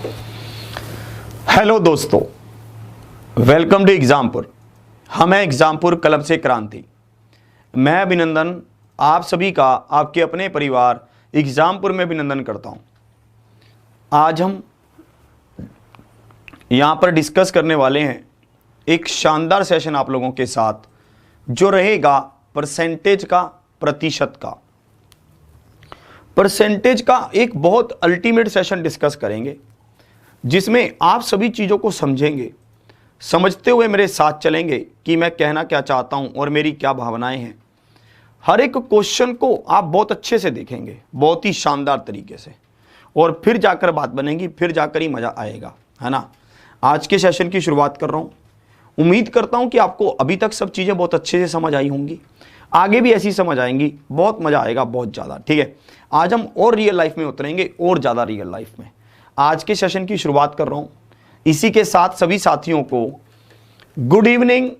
Hello दोस्तों, welcome to Exampur. हम हैं एग्जामपुर क्लब से क्रांति। मैं अभिनंदन आप सभी का आपके अपने परिवार एग्जामपुर में अभिनंदन करता हूं। आज हम यहां पर डिस्कस करने वाले हैं एक शानदार सेशन आप लोगों के साथ, जो रहेगा परसेंटेज का, प्रतिशत का। परसेंटेज का एक बहुत अल्टीमेट सेशन डिस्कस करेंगे, जिसमें आप सभी चीज़ों को समझेंगे, समझते हुए मेरे साथ चलेंगे कि मैं कहना क्या चाहता हूं और मेरी क्या भावनाएं हैं। हर एक क्वेश्चन को आप बहुत अच्छे से देखेंगे, बहुत ही शानदार तरीके से, और फिर जाकर बात बनेगी, फिर जाकर ही मज़ा आएगा, है ना। आज के सेशन की शुरुआत कर रहा हूं। उम्मीद करता हूं कि आपको अभी तक सब चीज़ें बहुत अच्छे से समझ आई होंगी, आगे भी ऐसी समझ आएंगी, बहुत मज़ा आएगा, बहुत ज़्यादा। ठीक है, आज हम और रियल लाइफ में उतरेंगे, और ज़्यादा रियल लाइफ में। आज के सेशन की शुरुआत कर रहा हूं। इसी के साथ सभी साथियों को गुड इवनिंग,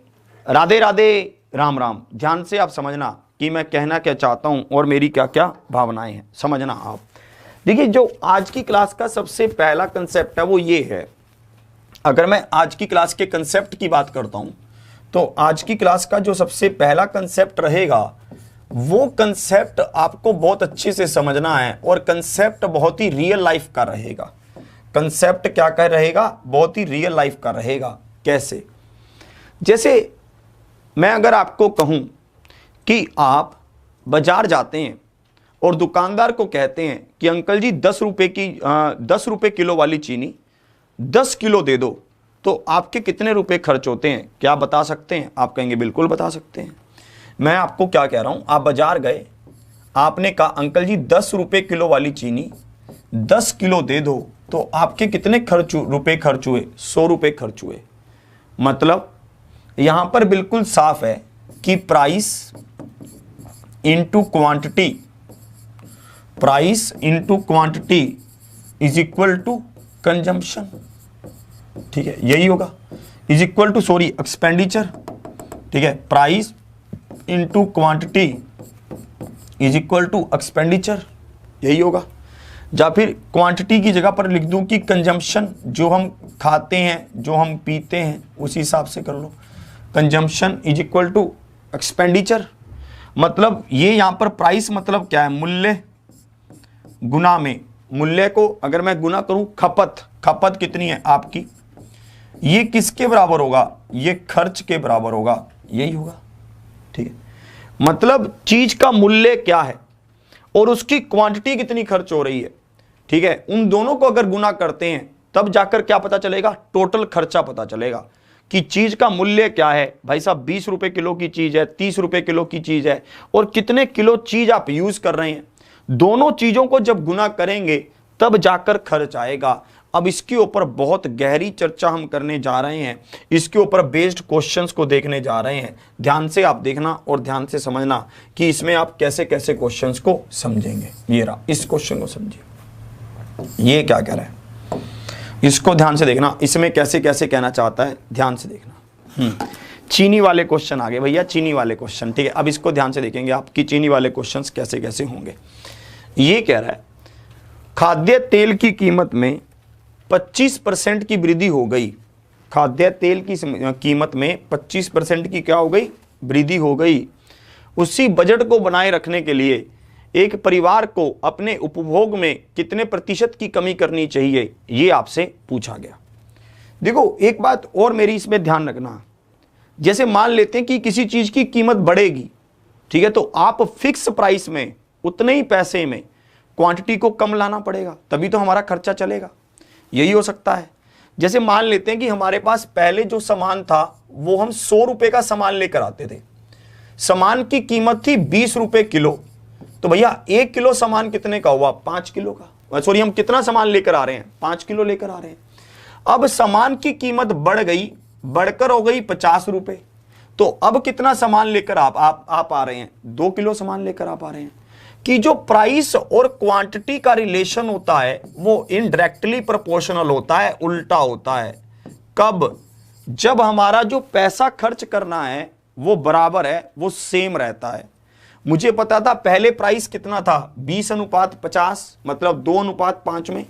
राधे राधे, राम राम। ध्यान से आप समझना कि मैं कहना क्या चाहता हूं और मेरी क्या क्या भावनाएं हैं, समझना आप। देखिए, जो आज की क्लास का सबसे पहला कंसेप्ट है वो ये है। अगर मैं आज की क्लास के कंसेप्ट की बात करता हूं, तो आज की क्लास का जो सबसे पहला कंसेप्ट रहेगा, वो कंसेप्ट आपको बहुत अच्छे से समझना है, और कंसेप्ट बहुत ही रियल लाइफ का रहेगा। कंसेप्ट क्या कह रहेगा? बहुत ही रियल लाइफ का रहेगा। कैसे? जैसे मैं अगर आपको कहूं कि आप बाजार जाते हैं और दुकानदार को कहते हैं कि अंकल जी 10 रुपए किलो वाली चीनी 10 किलो दे दो, तो आपके कितने रुपए खर्च होते हैं? क्या बता सकते हैं? आप कहेंगे बिल्कुल बता सकते हैं। मैं आपको क्या कह रहा हूं, आप बाजार गए, आपने कहा अंकल जी 10 रुपए किलो वाली चीनी 10 किलो दे दो, तो आपके कितने रुपए खर्च हुए? 100 रुपए खर्च हुए। मतलब यहां पर बिल्कुल साफ है कि price into quantity, price into quantity is equal to consumption. ठीक है, यही होगा। Is equal to expenditure. ठीक है, price into quantity is equal to expenditure, यही होगा। या फिर क्वांटिटी की जगह पर लिख दूं कि कंजम्पशन, जो हम खाते हैं, जो हम पीते हैं, उसी हिसाब से कर लो। Consumption is equal to expenditure. मतलब ये यहां पर प्राइस मतलब क्या है? मूल्य गुना में। मूल्य को अगर मैं गुना करूं, खपत कितनी है आपकी, ये किसके बराबर होगा? ये खर्च के बराबर होगा, यही होगा। ठीक है, मतलब चीज का मूल्य क्या है और उसकी क्वांटिटी कितनी खर्च हो रही है। ठीक है, उन दोनों को अगर गुना करते हैं, तब जाकर क्या पता चलेगा? टोटल खर्चा पता चलेगा कि चीज का मूल्य क्या है। भाई साहब 20 रुपए किलो की चीज है, 30 रुपए किलो की चीज है, और कितने किलो चीज आप यूज कर रहे हैं। दोनों चीजों को जब गुना करेंगे तब जाकर खर्च आएगा। अब इसके ऊपर बहुत गहरी चर्चा हम करने जा रहे हैं, इसके ऊपर बेस्ड क्वेश्चंस को देखने जा रहे हैं। ध्यान से आप देखना और ध्यान से समझना कि इसमें आप कैसे कैसे क्वेश्चंस को समझेंगे। ये रहा, इस क्वेश्चन को समझिए, ये क्या कह रहा है, इसको ध्यान से देखना, इसमें कैसे कैसे कहना चाहता है, ध्यान से देखना। चीनी वाले क्वेश्चन आ गए भैया, चीनी वाले क्वेश्चन। ठीक है, अब इसको ध्यान से देखेंगे आपकी चीनी वाले क्वेश्चन कैसे कैसे होंगे। ये कह रहा है खाद्य तेल की कीमत में 25% की वृद्धि हो गई। खाद्य तेल की कीमत में 25% की क्या हो गई? वृद्धि हो गई। उसी बजट को बनाए रखने के लिए एक परिवार को अपने उपभोग में कितने प्रतिशत की कमी करनी चाहिए, ये आपसे पूछा गया। देखो, एक बात और मेरी इसमें ध्यान रखना। जैसे मान लेते हैं कि किसी चीज की कीमत बढ़ेगी, ठीक है, तो आप फिक्स प्राइस में उतने ही पैसे में क्वांटिटी को कम लाना पड़ेगा, तभी तो हमारा खर्चा चलेगा। यही हो सकता है। जैसे मान लेते हैं कि हमारे पास पहले जो सामान था वो हम 100 रुपए का सामान लेकर आते थे, सामान की कीमत थी 20 रुपए किलो, तो भैया 1 किलो सामान कितने का हुआ? 5 किलो का। सॉरी, हम कितना सामान लेकर आ रहे हैं? 5 किलो लेकर आ रहे हैं। अब सामान की कीमत बढ़ गई, बढ़कर हो गई 50 रुपए, तो अब कितना सामान लेकर आप आ रहे हैं? 2 किलो सामान लेकर आप आ रहे हैं। कि जो प्राइस और क्वांटिटी का रिलेशन होता है वो इनडायरेक्टली प्रोपोर्शनल होता है, उल्टा होता है। कब? जब हमारा जो पैसा खर्च करना है वो बराबर है, वो सेम रहता है। मुझे पता था पहले प्राइस कितना था? 20:50, मतलब 2:5 में।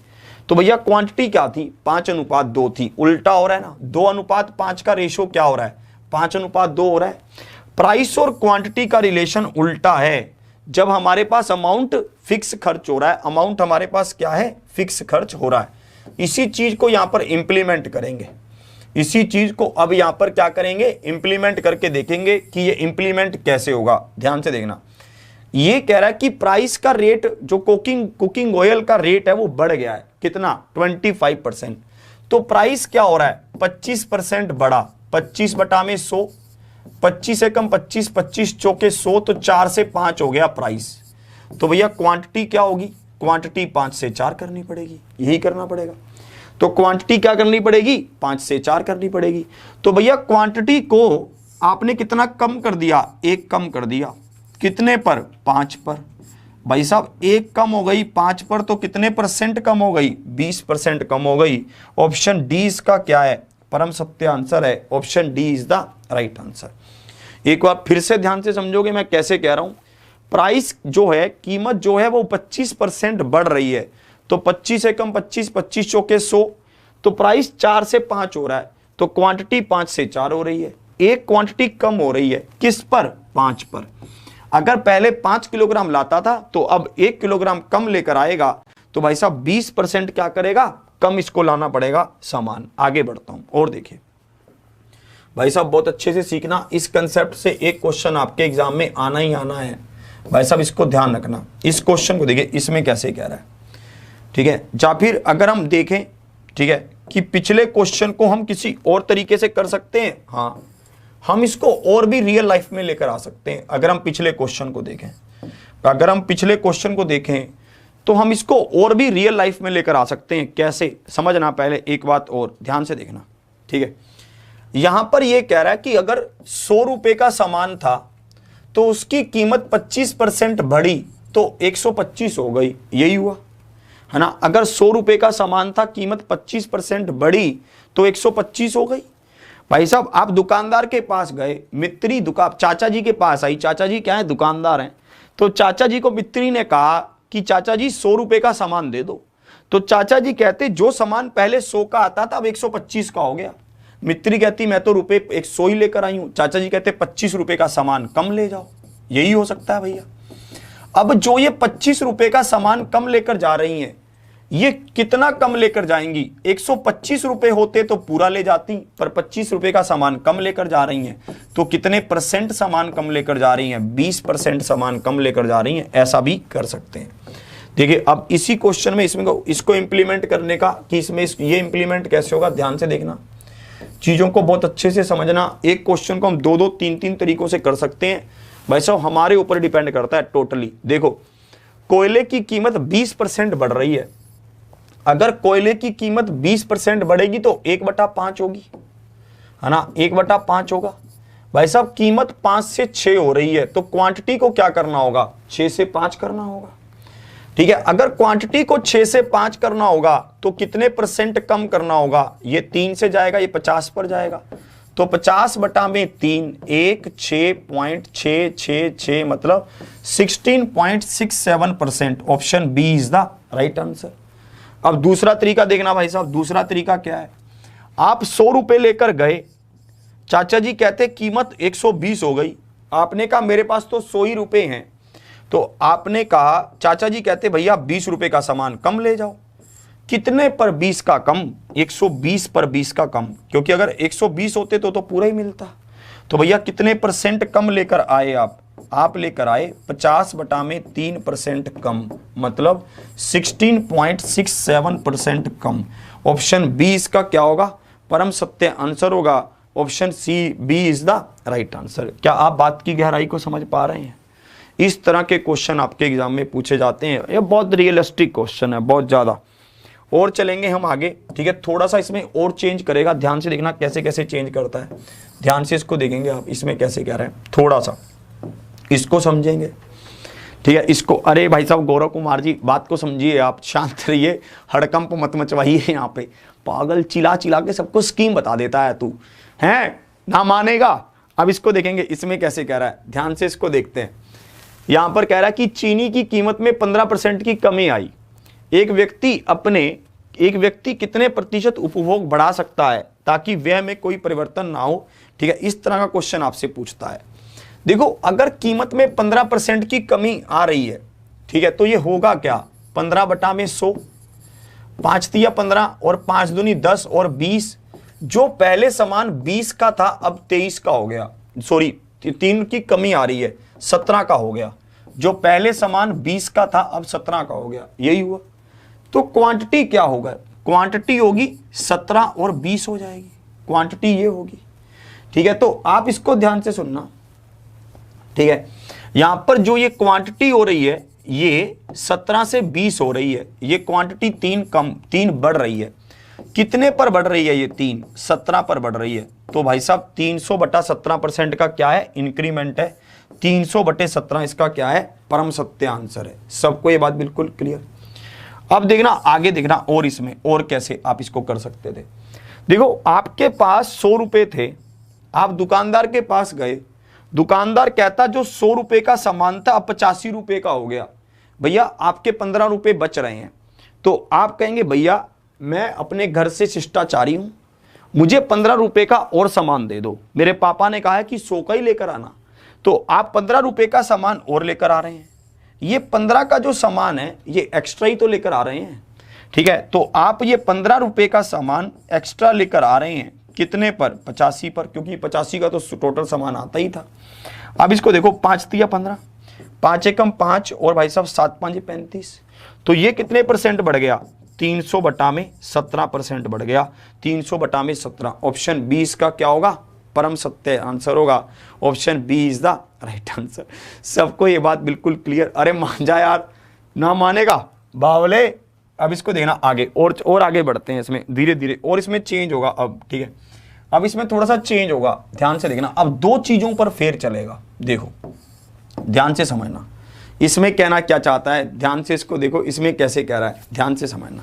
तो भैया क्वांटिटी क्या थी, 5:2 थी, उल्टा हो रहा है ना, 2:5 का रेशो क्या हो रहा है, 5:2 हो रहा है। प्राइस और क्वांटिटी का रिलेशन उल्टा है जब हमारे पास अमाउंट फिक्स खर्च हो रहा है, अमाउंट हमारे पास क्या है, फिक्स खर्च हो रहा है। इसी चीज को यहां पर इंप्लीमेंट करेंगे, इसी चीज को अब यहां पर क्या करेंगे, इंप्लीमेंट करके देखेंगे कि ये इंप्लीमेंट कैसे होगा। ध्यान से देखना, ये कह रहा है कि प्राइस का रेट, जो कुकिंग ऑयल का रेट है वो बढ़ गया है, कितना, 25%। तो प्राइस क्या हो रहा है, 25% बढ़ा, 25/100, 25 से कम 25, 25 चौके 100, तो 4 से 5 हो गया प्राइस। तो भैया क्वांटिटी क्या होगी, क्वांटिटी 5 से 4 करनी पड़ेगी, यही करना पड़ेगा। तो क्वांटिटी क्या करनी पड़ेगी, 5 से 4 करनी पड़ेगी। तो भैया क्वांटिटी को आपने कितना कम कर दिया, 1 कम कर दिया, कितने पर, 5 पर। भाई साहब 1 कम हो गई 5 पर, तो कितने परसेंट कम हो गई, 20% कम हो गई। ऑप्शन डी इसका क्या है, परम सत्य आंसर है, option D is the right answer. एक बार फिर से ध्यान से समझोगे मैं कैसे कह रहा हूं, प्राइस जो है, कीमत जो है वो 25% बढ़ रही है, तो 25 से कम 25, 25 चौके 100, तो प्राइस 4 से 5 हो रहा है, तो क्वांटिटी 5 से 4 हो रही है। एक क्वांटिटी कम हो रही है, किस पर, 5 पर। अगर पहले 5 किलोग्राम लाता था तो अब 1 किलोग्राम कम लेकर आएगा, तो भाई साहब 20% क्या करेगा, कम इसको लाना पड़ेगा सामान। आगे बढ़ता हूं और देखिए भाई साहब, बहुत अच्छे से सीखना, इस कंसेप्ट से एक क्वेश्चन आपके एग्जाम में आना ही आना है भाई साहब, इसको ध्यान रखना। इस क्वेश्चन को देखिए, इसमें कैसे कह रहा है, ठीक है। या फिर अगर हम देखें, ठीक है, कि पिछले क्वेश्चन को हम किसी और तरीके से कर सकते हैं, हाँ, हम इसको और भी रियल लाइफ में लेकर आ सकते हैं। अगर हम पिछले क्वेश्चन को देखें, अगर हम पिछले क्वेश्चन को देखें तो हम इसको और भी रियल लाइफ में लेकर आ सकते हैं। कैसे, समझना, पहले एक बात और ध्यान से देखना, ठीक है। यहां पर यह कह रहा है कि अगर 100 रुपए का सामान था तो उसकी कीमत 25% बढ़ी तो 125 हो गई, यही हुआ है ना। अगर 100 रुपए का सामान था, कीमत 25% बढ़ी तो 125 हो गई। भाई साहब आप दुकानदार के पास गए, मित्री दुकान चाचा जी के पास आई, चाचा जी क्या है, दुकानदार हैं, तो चाचा जी को मित्री ने कहा कि चाचा जी 100 रुपए का सामान दे दो। तो चाचा जी कहते जो सामान पहले 100 का आता था अब 125 का हो गया। मित्री कहती मैं तो रुपए 100 ही लेकर आई हूं। चाचा जी कहते 25 रुपए का सामान कम ले जाओ, यही हो सकता है भैया। अब जो ये 25 रुपए का सामान कम लेकर जा रही हैं, ये कितना कम लेकर जाएंगी, 125 रुपए होते तो पूरा ले जाती, पर 25 रुपए का सामान कम लेकर जा रही हैं, तो कितने परसेंट सामान कम लेकर जा रही हैं, 20% सामान कम लेकर जा रही हैं। ऐसा भी कर सकते हैं। देखिए अब इसी क्वेश्चन में इसमें इसको इंप्लीमेंट करने का, कि इसमें ये इंप्लीमेंट कैसे होगा, ध्यान से देखना, चीजों को बहुत अच्छे से समझना। एक क्वेश्चन को हम 2-2, 3-3 तरीकों से कर सकते हैं भाई साहब, हमारे ऊपर डिपेंड करता है टोटली। देखो कोयले की कीमत 20% बढ़ रही है, अगर कोयले की कीमत 20% बढ़ेगी तो 1/5 होगी, है ना, 1/5 होगा। भाई साहब कीमत 5 से 6 हो रही है, तो क्वांटिटी को क्या करना होगा, 6 से 5 करना होगा, ठीक है। अगर क्वांटिटी को 6 से 5 करना होगा तो कितने परसेंट कम करना होगा, ये 3 से जाएगा, ये 50 पर जाएगा, तो 50/3, 1 6.666 मतलब 16.67%। Option B is the right answer. अब दूसरा तरीका देखना भाई साहब, दूसरा तरीका क्या है, आप 100 रुपए लेकर गए, चाचा जी कहते कीमत 120 हो गई, आपने कहा मेरे पास तो 100 ही रुपए हैं, तो आपने कहा, चाचा जी कहते भैया 20 रुपए का सामान कम ले जाओ। कितने पर 20 का कम, 120 पर 20 का कम, क्योंकि अगर 120 होते तो पूरा ही मिलता। तो भैया कितने परसेंट कम लेकर आए आप लेकर आए 50/3% कम, मतलब 16.67% कम। ऑप्शन बी इसका क्या होगा, परम सत्य आंसर होगा। Option C B is the right answer. क्या आप बात की गहराई को समझ पा रहे हैं? इस तरह के क्वेश्चन आपके एग्जाम में पूछे जाते हैं, ये बहुत रियलिस्टिक क्वेश्चन है, बहुत ज्यादा। और चलेंगे हम आगे, ठीक है, थोड़ा सा इसमें और चेंज करेगा, ध्यान से देखना कैसे कैसे चेंज करता है, ध्यान से इसको देखेंगे आप, इसमें कैसे कह रहे हैं, थोड़ा सा इसको समझेंगे, ठीक है। इसको, अरे भाई साहब गौरव कुमार जी बात को समझिए, आप शांत रहिए, हड़कंप मत मचवाइए यहाँ पे, पागल चिल्ला चिल्ला के सबको स्कीम बता देता है तू, है ना, मानेगा। अब इसको देखेंगे इसमें कैसे कह रहा है, ध्यान से इसको देखते हैं। यहां पर कह रहा है कि चीनी की कीमत में 15% की कमी आई, एक व्यक्ति अपने एक व्यक्ति कितने प्रतिशत उपभोग बढ़ा सकता है ताकि व्यय में कोई परिवर्तन ना हो, ठीक है, इस तरह का क्वेश्चन आपसे पूछता है। देखो अगर कीमत में 15% की कमी आ रही है, ठीक है, तो ये होगा क्या, 15/100, 5 तिया 15 और 5 दूनी 10 और 20, जो पहले सामान 20 का था अब 23 का हो गया, सॉरी 3 की कमी आ रही है, 17 का हो गया, जो पहले सामान 20 का था अब 17 का हो गया, यही हुआ। तो क्वांटिटी क्या होगा, क्वांटिटी होगी 17 और 20 हो जाएगी, क्वांटिटी ये होगी, ठीक है। तो आप इसको ध्यान से सुनना, ठीक है, यहां पर जो ये क्वांटिटी हो रही है ये 17 से 20 हो रही है, ये क्वांटिटी 3 बढ़ रही है, कितने पर बढ़ रही है, ये 17 पर बढ़ रही है। तो भाई साहब 300/17% का क्या है, इंक्रीमेंट है, 300/17 इसका क्या है, परम सत्य आंसर है। सबको ये बात बिल्कुल क्लियर। अब देखना आगे, देखना और इसमें और कैसे आप इसको कर सकते थे। देखो आपके पास 100 रुपए थे, आप दुकानदार के पास गए, दुकानदार कहता जो 100 रुपए का सामान था अब 85 रुपए का हो गया, भैया आपके 15 रुपए बच रहे हैं। तो आप कहेंगे भैया मैं अपने घर से शिष्टाचारी हूं, मुझे 15 रुपए का और सामान दे दो, मेरे पापा ने कहा है कि 100 का ही लेकर आना, तो आप 15 रुपए का सामान और लेकर आ रहे हैं। ये 15 का जो सामान है ये एक्स्ट्रा ही तो लेकर आ रहे हैं, ठीक है। तो आप ये 15 रुपए का सामान एक्स्ट्रा लेकर आ रहे हैं, कितने पर, 85 पर, क्योंकि 85 का तो टोटल सामान आता ही था। अब इसको देखो 5 तिया 15, 5 एकम 5 और भाई साहब 7 5 35, तो ये कितने परसेंट बढ़ गया, 300/17% बढ़ गया, 300/17। ऑप्शन बी इसका क्या होगा, परम सत्य आंसर होगा, option B is the right answer. सबको ये बात बिल्कुल क्लियर, अरे मान जा यार, ना मानेगा बावले। अब इसको देखना आगे, और आगे बढ़ते हैं इसमें धीरे धीरे, और इसमें चेंज होगा अब, ठीक है, अब इसमें थोड़ा सा चेंज होगा, ध्यान से देखना। अब 2 चीजों पर फेर चलेगा, देखो ध्यान से समझना, इसमें कहना क्या चाहता है, ध्यान से इसको देखो, इसमें कैसे कह रहा है, ध्यान से समझना,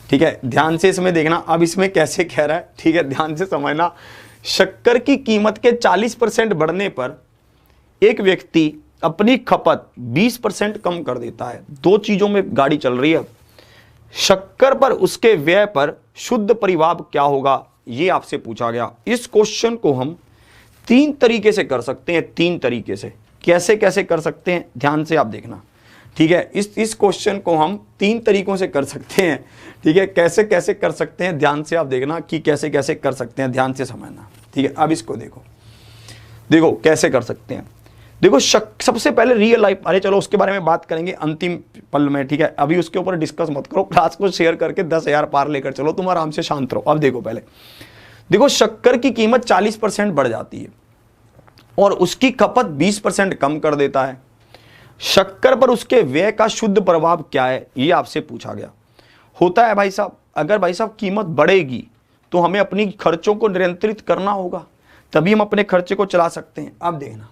ठीक है, ध्यान से इसमें देखना। अब इसमें कैसे कह रहा है, ठीक है, ध्यान से समझना। शक्कर की कीमत के 40% बढ़ने पर एक व्यक्ति अपनी खपत 20% कम कर देता है। 2 चीजों में गाड़ी चल रही है, शक्कर पर उसके व्यय पर शुद्ध परिवाब क्या होगा, यह आपसे पूछा गया। इस क्वेश्चन को हम 3 तरीके से कर सकते हैं, 3 तरीके से, कैसे कैसे कर सकते हैं, ध्यान से आप देखना, ठीक है। इस क्वेश्चन को हम 3 तरीकों से कर सकते हैं, ठीक है, कैसे कैसे कर सकते हैं, ध्यान से आप देखना कि कैसे कैसे कर सकते हैं, ध्यान से समझना, ठीक है। अब इसको देखो, देखो कैसे कर सकते हैं। देखो सबसे पहले रियल लाइफ, अरे चलो उसके बारे में बात करेंगे अंतिम पल में, ठीक है, अभी उसके ऊपर डिस्कस मत करो, क्लास को शेयर करके 10,000 पार लेकर चलो, तुम आराम से शांत रहो। अब देखो पहले, देखो शक्कर की कीमत 40% बढ़ जाती है और उसकी खपत 20% कम कर देता है। शक्कर पर उसके व्यय का शुद्ध प्रभाव क्या है, ये आपसे पूछा गया। होता है भाई साहब, अगर भाई साहब कीमत बढ़ेगी तो हमें अपनी खर्चों को नियंत्रित करना होगा, तभी हम अपने खर्चे को चला सकते हैं। अब देखना,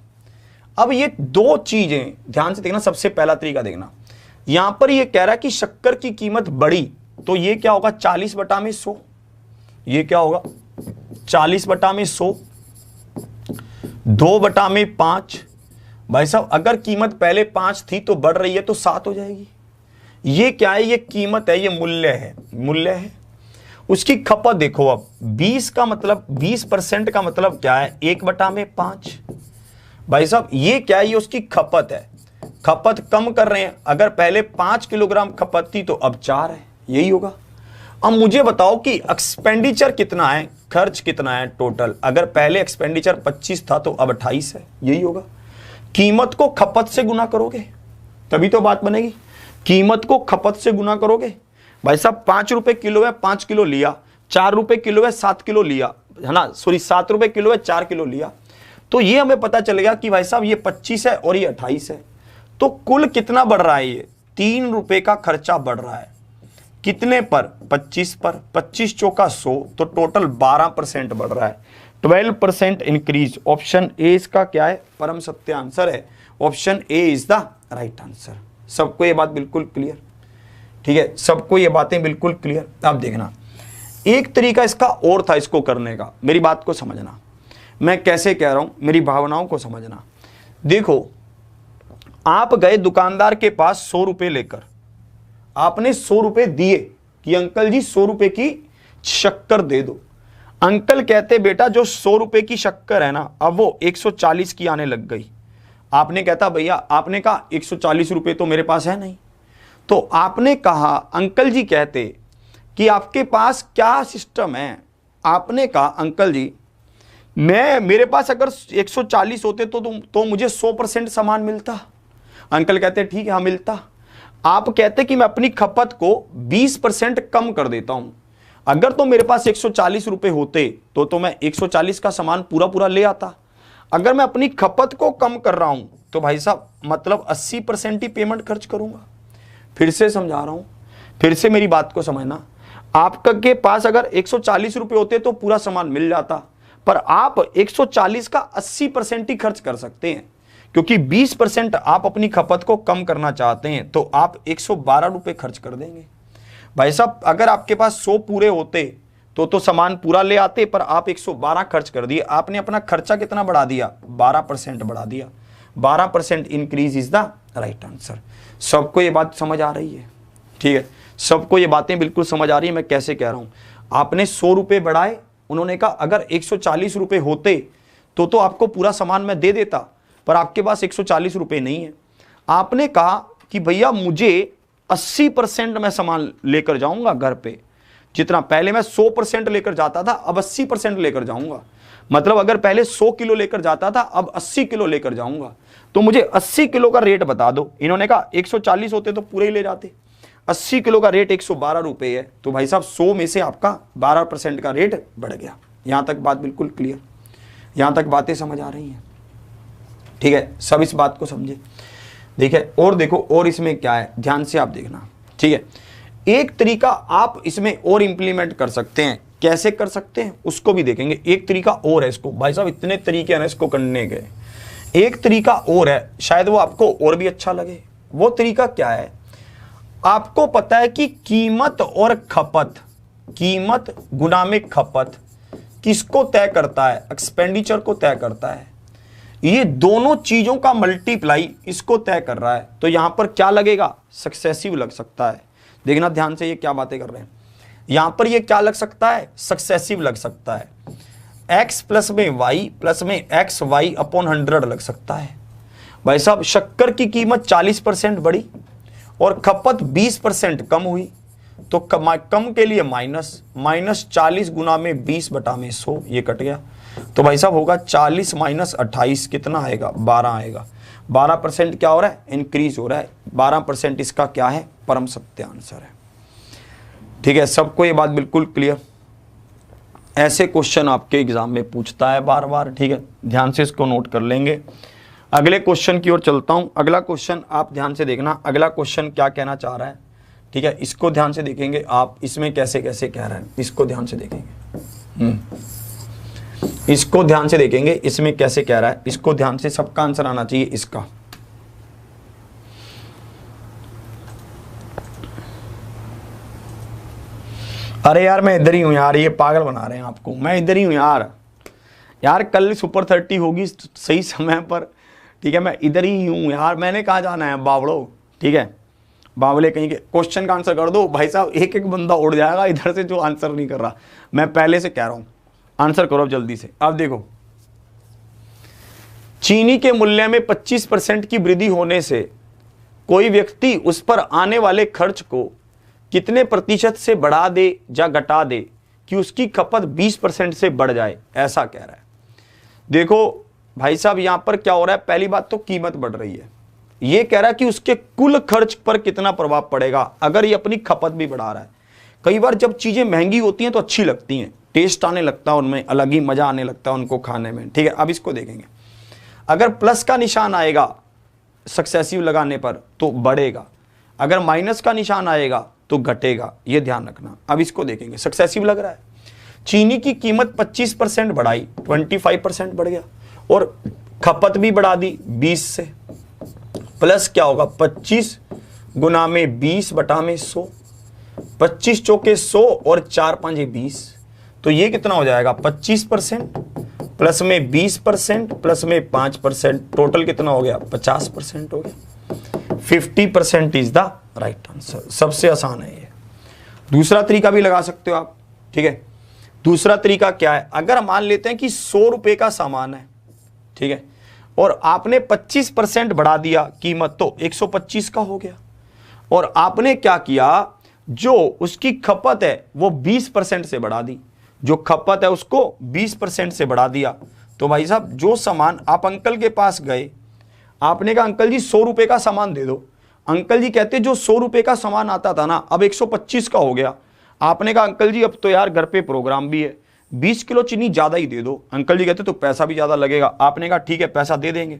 अब ये 2 चीजें ध्यान से देखना। सबसे पहला तरीका देखना, यहां पर ये कह रहा है कि शक्कर की कीमत बढ़ी, तो ये क्या होगा, 40/100, ये क्या होगा 40/100, 2/5। भाई साहब अगर कीमत पहले 5 थी तो बढ़ रही है तो 7 हो जाएगी। ये क्या है, ये कीमत है, ये मूल्य है, मूल्य है। उसकी खपत देखो, अब 20 का मतलब 20% का मतलब क्या है, 1/5। भाई साहब ये क्या है, ये उसकी खपत है, खपत कम कर रहे हैं। अगर पहले 5 किलोग्राम खपत थी तो अब 4 है, यही होगा। अब मुझे बताओ कि एक्सपेंडिचर कितना है, खर्च कितना है टोटल। अगर पहले एक्सपेंडिचर 25 था तो अब 28 है, यही होगा। कीमत को खपत से गुना करोगे तभी तो बात बनेगी, कीमत को खपत से गुना करोगे। भाई साहब 5 रुपए किलो है, 5 किलो लिया, 4 रुपए किलो है, 7 किलो लिया, है ना, सॉरी 7 रुपए किलो है, 4 किलो लिया, तो ये हमें पता चलेगा कि भाई साहब ये 25 है और ये 28 है। तो कुल कितना बढ़ रहा है, ये 3 रुपए का खर्चा बढ़ रहा है, कितने पर, 25 पर, 25 चौका 100, तो टोटल 12% बढ़ रहा है, 12% इंक्रीज। ऑप्शन ए इसका क्या है, परम सत्य आंसर है, option A is the right answer. सबको ये बात बिल्कुल क्लियर, ठीक है, सबको ये बातें बिल्कुल क्लियर। अब देखना, एक तरीका इसका और था इसको करने का, मेरी बात को समझना, मैं कैसे कह रहा हूं, मेरी भावनाओं को समझना। देखो आप गए दुकानदार के पास 100 रुपए लेकर, आपने 100 रुपए दिए, कि अंकल जी 100 रुपए की शक्कर दे दो। अंकल कहते बेटा जो 100 रुपए की शक्कर है ना, अब वो 140 की आने लग गई। आपने कहता भैया, आपने कहा 140 रुपए तो मेरे पास है नहीं, तो आपने कहा अंकल जी कहते कि आपके पास क्या सिस्टम है। आपने कहा अंकल जी मेरे पास अगर 140 होते तो मुझे 100% सामान मिलता। अंकल कहते ठीक है हाँ मिलता। आप कहते कि मैं अपनी खपत को 20% कम कर देता हूं। अगर तो मेरे पास 140 रुपए होते तो मैं 140 का सामान पूरा पूरा ले आता। अगर मैं अपनी खपत को कम कर रहा हूं तो भाई साहब मतलब 80% ही पेमेंट खर्च करूंगा। फिर से समझा रहा हूं, फिर से मेरी बात को समझना। आपके पास अगर 140 रुपए होते तो पूरा सामान मिल जाता, पर आप 140 का 80% ही खर्च कर सकते हैं, क्योंकि 20% आप अपनी खपत को कम करना चाहते हैं, तो आप 112 रुपए खर्च कर देंगे। भाई साहब अगर आपके पास 100 पूरे होते तो सामान पूरा ले आते, पर आप 112 खर्च कर दिए। आपने अपना खर्चा कितना बढ़ा दिया? 12% बढ़ा दिया। 12% increase is the right answer. सबको ये बात समझ आ रही है? ठीक है, सबको ये बातें बिल्कुल समझ आ रही है मैं कैसे कह रहा हूं। आपने 100 रुपए बढ़ाए, उन्होंने कहा अगर 140 रुपए होते तो आपको पूरा सामान मैं दे देता, पर आपके पास 140 रुपए नहीं है। आपने कहा कि भैया मुझे 80% मैं सामान लेकर जाऊंगा घर पे, जितना पहले मैं 100% लेकर जाता था अब 80% लेकर जाऊंगा। मतलब अगर पहले 100 किलो लेकर जाता था अब 80 किलो लेकर जाऊंगा, तो मुझे 80 किलो का रेट बता दो। इन्होंने कहा 140 होते तो पूरे ही ले जाते, 80 किलो का रेट 112 रुपए है, तो भाई साहब 100 में से आपका 12% का रेट बढ़ गया। यहां तक बात बिल्कुल क्लियर? यहां तक बातें समझ आ रही हैं? ठीक है, सब इस बात को समझे। देखिए और देखो, और इसमें क्या है ध्यान से आप देखना। ठीक है, एक तरीका आप इसमें और इंप्लीमेंट कर सकते हैं। कैसे कर सकते हैं उसको भी देखेंगे। एक तरीका और है इसको, भाई साहब इतने तरीके हैं ना इसको करने के। एक तरीका और है, शायद वो आपको और भी अच्छा लगे। वो तरीका क्या है? आपको पता है कि कीमत और खपत, कीमत गुना में खपत किसको तय करता है? एक्सपेंडिचर को तय करता है। ये दोनों चीजों का मल्टीप्लाई इसको तय कर रहा है, तो यहां पर क्या लगेगा? सक्सेसिव लग सकता है। देखना ध्यान से, ये क्या बातें कर रहे हैं। यहां पर ये क्या लग सकता है? सक्सेसिव लग सकता है। x प्लस में y प्लस में एक्स वाई अपॉन 100 लग सकता है। भाई साहब शक्कर की कीमत 40% बढ़ी और खपत 20% कम हुई, तो कम के लिए माइनस 40 गुना में 20 बटा में 100, ये कट गया। तो भाई साहब होगा 40 माइनस 28 कितना आएगा? 12 आएगा। 12% क्या हो रहा है? इंक्रीज हो रहा है। 12% इसका क्या है? परम सत्य आंसर है। ठीक है, सबको ये बात बिल्कुल क्लियर? ऐसे क्वेश्चन आपके एग्जाम में पूछता है बार बार। ठीक है, ध्यान से इसको नोट कर लेंगे। अगले क्वेश्चन की ओर चलता हूं। अगला क्वेश्चन आप ध्यान से देखना, अगला क्वेश्चन क्या कहना चाह रहा है। ठीक है, इसको ध्यान से देखेंगे आप, इसमें कैसे कैसे कह रहा है इसको ध्यान से देखेंगे। इसको ध्यान से देखेंगे, इसमें कैसे कह रहा है इसको ध्यान से, सबका आंसर आना चाहिए इसका। अरे यार मैं इधर ही हूं यार, ये पागल बना रहे हैं आपको। मैं इधर ही हूं यार कल सुपर 30 होगी सही समय पर। ठीक है, मैं इधर ही हूं यार, मैंने कहा जाना है बावड़ो। ठीक है, बावले कहीं के। क्वेश्चन का आंसर कर दो भाई साहब, एक एक बंदा उड़ जाएगा इधर से जो आंसर नहीं कर रहा। मैं पहले से कह रहा हूं आंसर करो अब जल्दी से। अब देखो, चीनी के मूल्य में 25% की वृद्धि होने से कोई व्यक्ति उस पर आने वाले खर्च को कितने प्रतिशत से बढ़ा दे या घटा दे कि उसकी खपत 20% से बढ़ जाए, ऐसा कह रहा है। देखो भाई साहब यहां पर क्या हो रहा है? पहली बात तो कीमत बढ़ रही है। ये कह रहा है कि उसके कुल खर्च पर कितना प्रभाव पड़ेगा अगर ये अपनी खपत भी बढ़ा रहा है। कई बार जब चीजें महंगी होती हैं तो अच्छी लगती हैं, टेस्ट आने लगता है उनमें, अलग ही मजा आने लगता है उनको खाने में। ठीक है, अब इसको देखेंगे। अगर प्लस का निशान आएगा सक्सेसिव लगाने पर तो बढ़ेगा, अगर माइनस का निशान आएगा तो घटेगा, ये ध्यान रखना। अब इसको देखेंगे, सक्सेसिव लग रहा है। चीनी की कीमत 25% बढ़ाई, 25% बढ़ गया, और खपत भी बढ़ा दी 20 से। प्लस क्या होगा? 25 गुना में 20 बटा में 100, 25 चौके 100 और 4 5 20, तो ये कितना हो जाएगा? 25% प्लस में 20% प्लस में 5%, टोटल कितना हो गया? 50% हो गया। 50% इज द राइट आंसर। सबसे आसान है ये। दूसरा तरीका भी लगा सकते हो आप, ठीक है। दूसरा तरीका क्या है, अगर मान लेते हैं कि 100 रुपए का सामान है, ठीक है, और आपने 25% बढ़ा दिया कीमत, तो 125 का हो गया। और आपने क्या किया, जो उसकी खपत है वो 20% से बढ़ा दी, जो खपत है उसको 20% से बढ़ा दिया। तो भाई साहब जो सामान आप अंकल के पास गए, आपने कहा अंकल जी 100 रुपए का सामान दे दो। अंकल जी कहते जो 100 रुपए का सामान आता था ना, अब 125 का हो गया। आपने कहा अंकल जी अब तो यार घर पे प्रोग्राम भी है, 20 किलो चीनी ज़्यादा ही दे दो। अंकल जी कहते तो पैसा भी ज़्यादा लगेगा। आपने कहा ठीक है पैसा दे देंगे।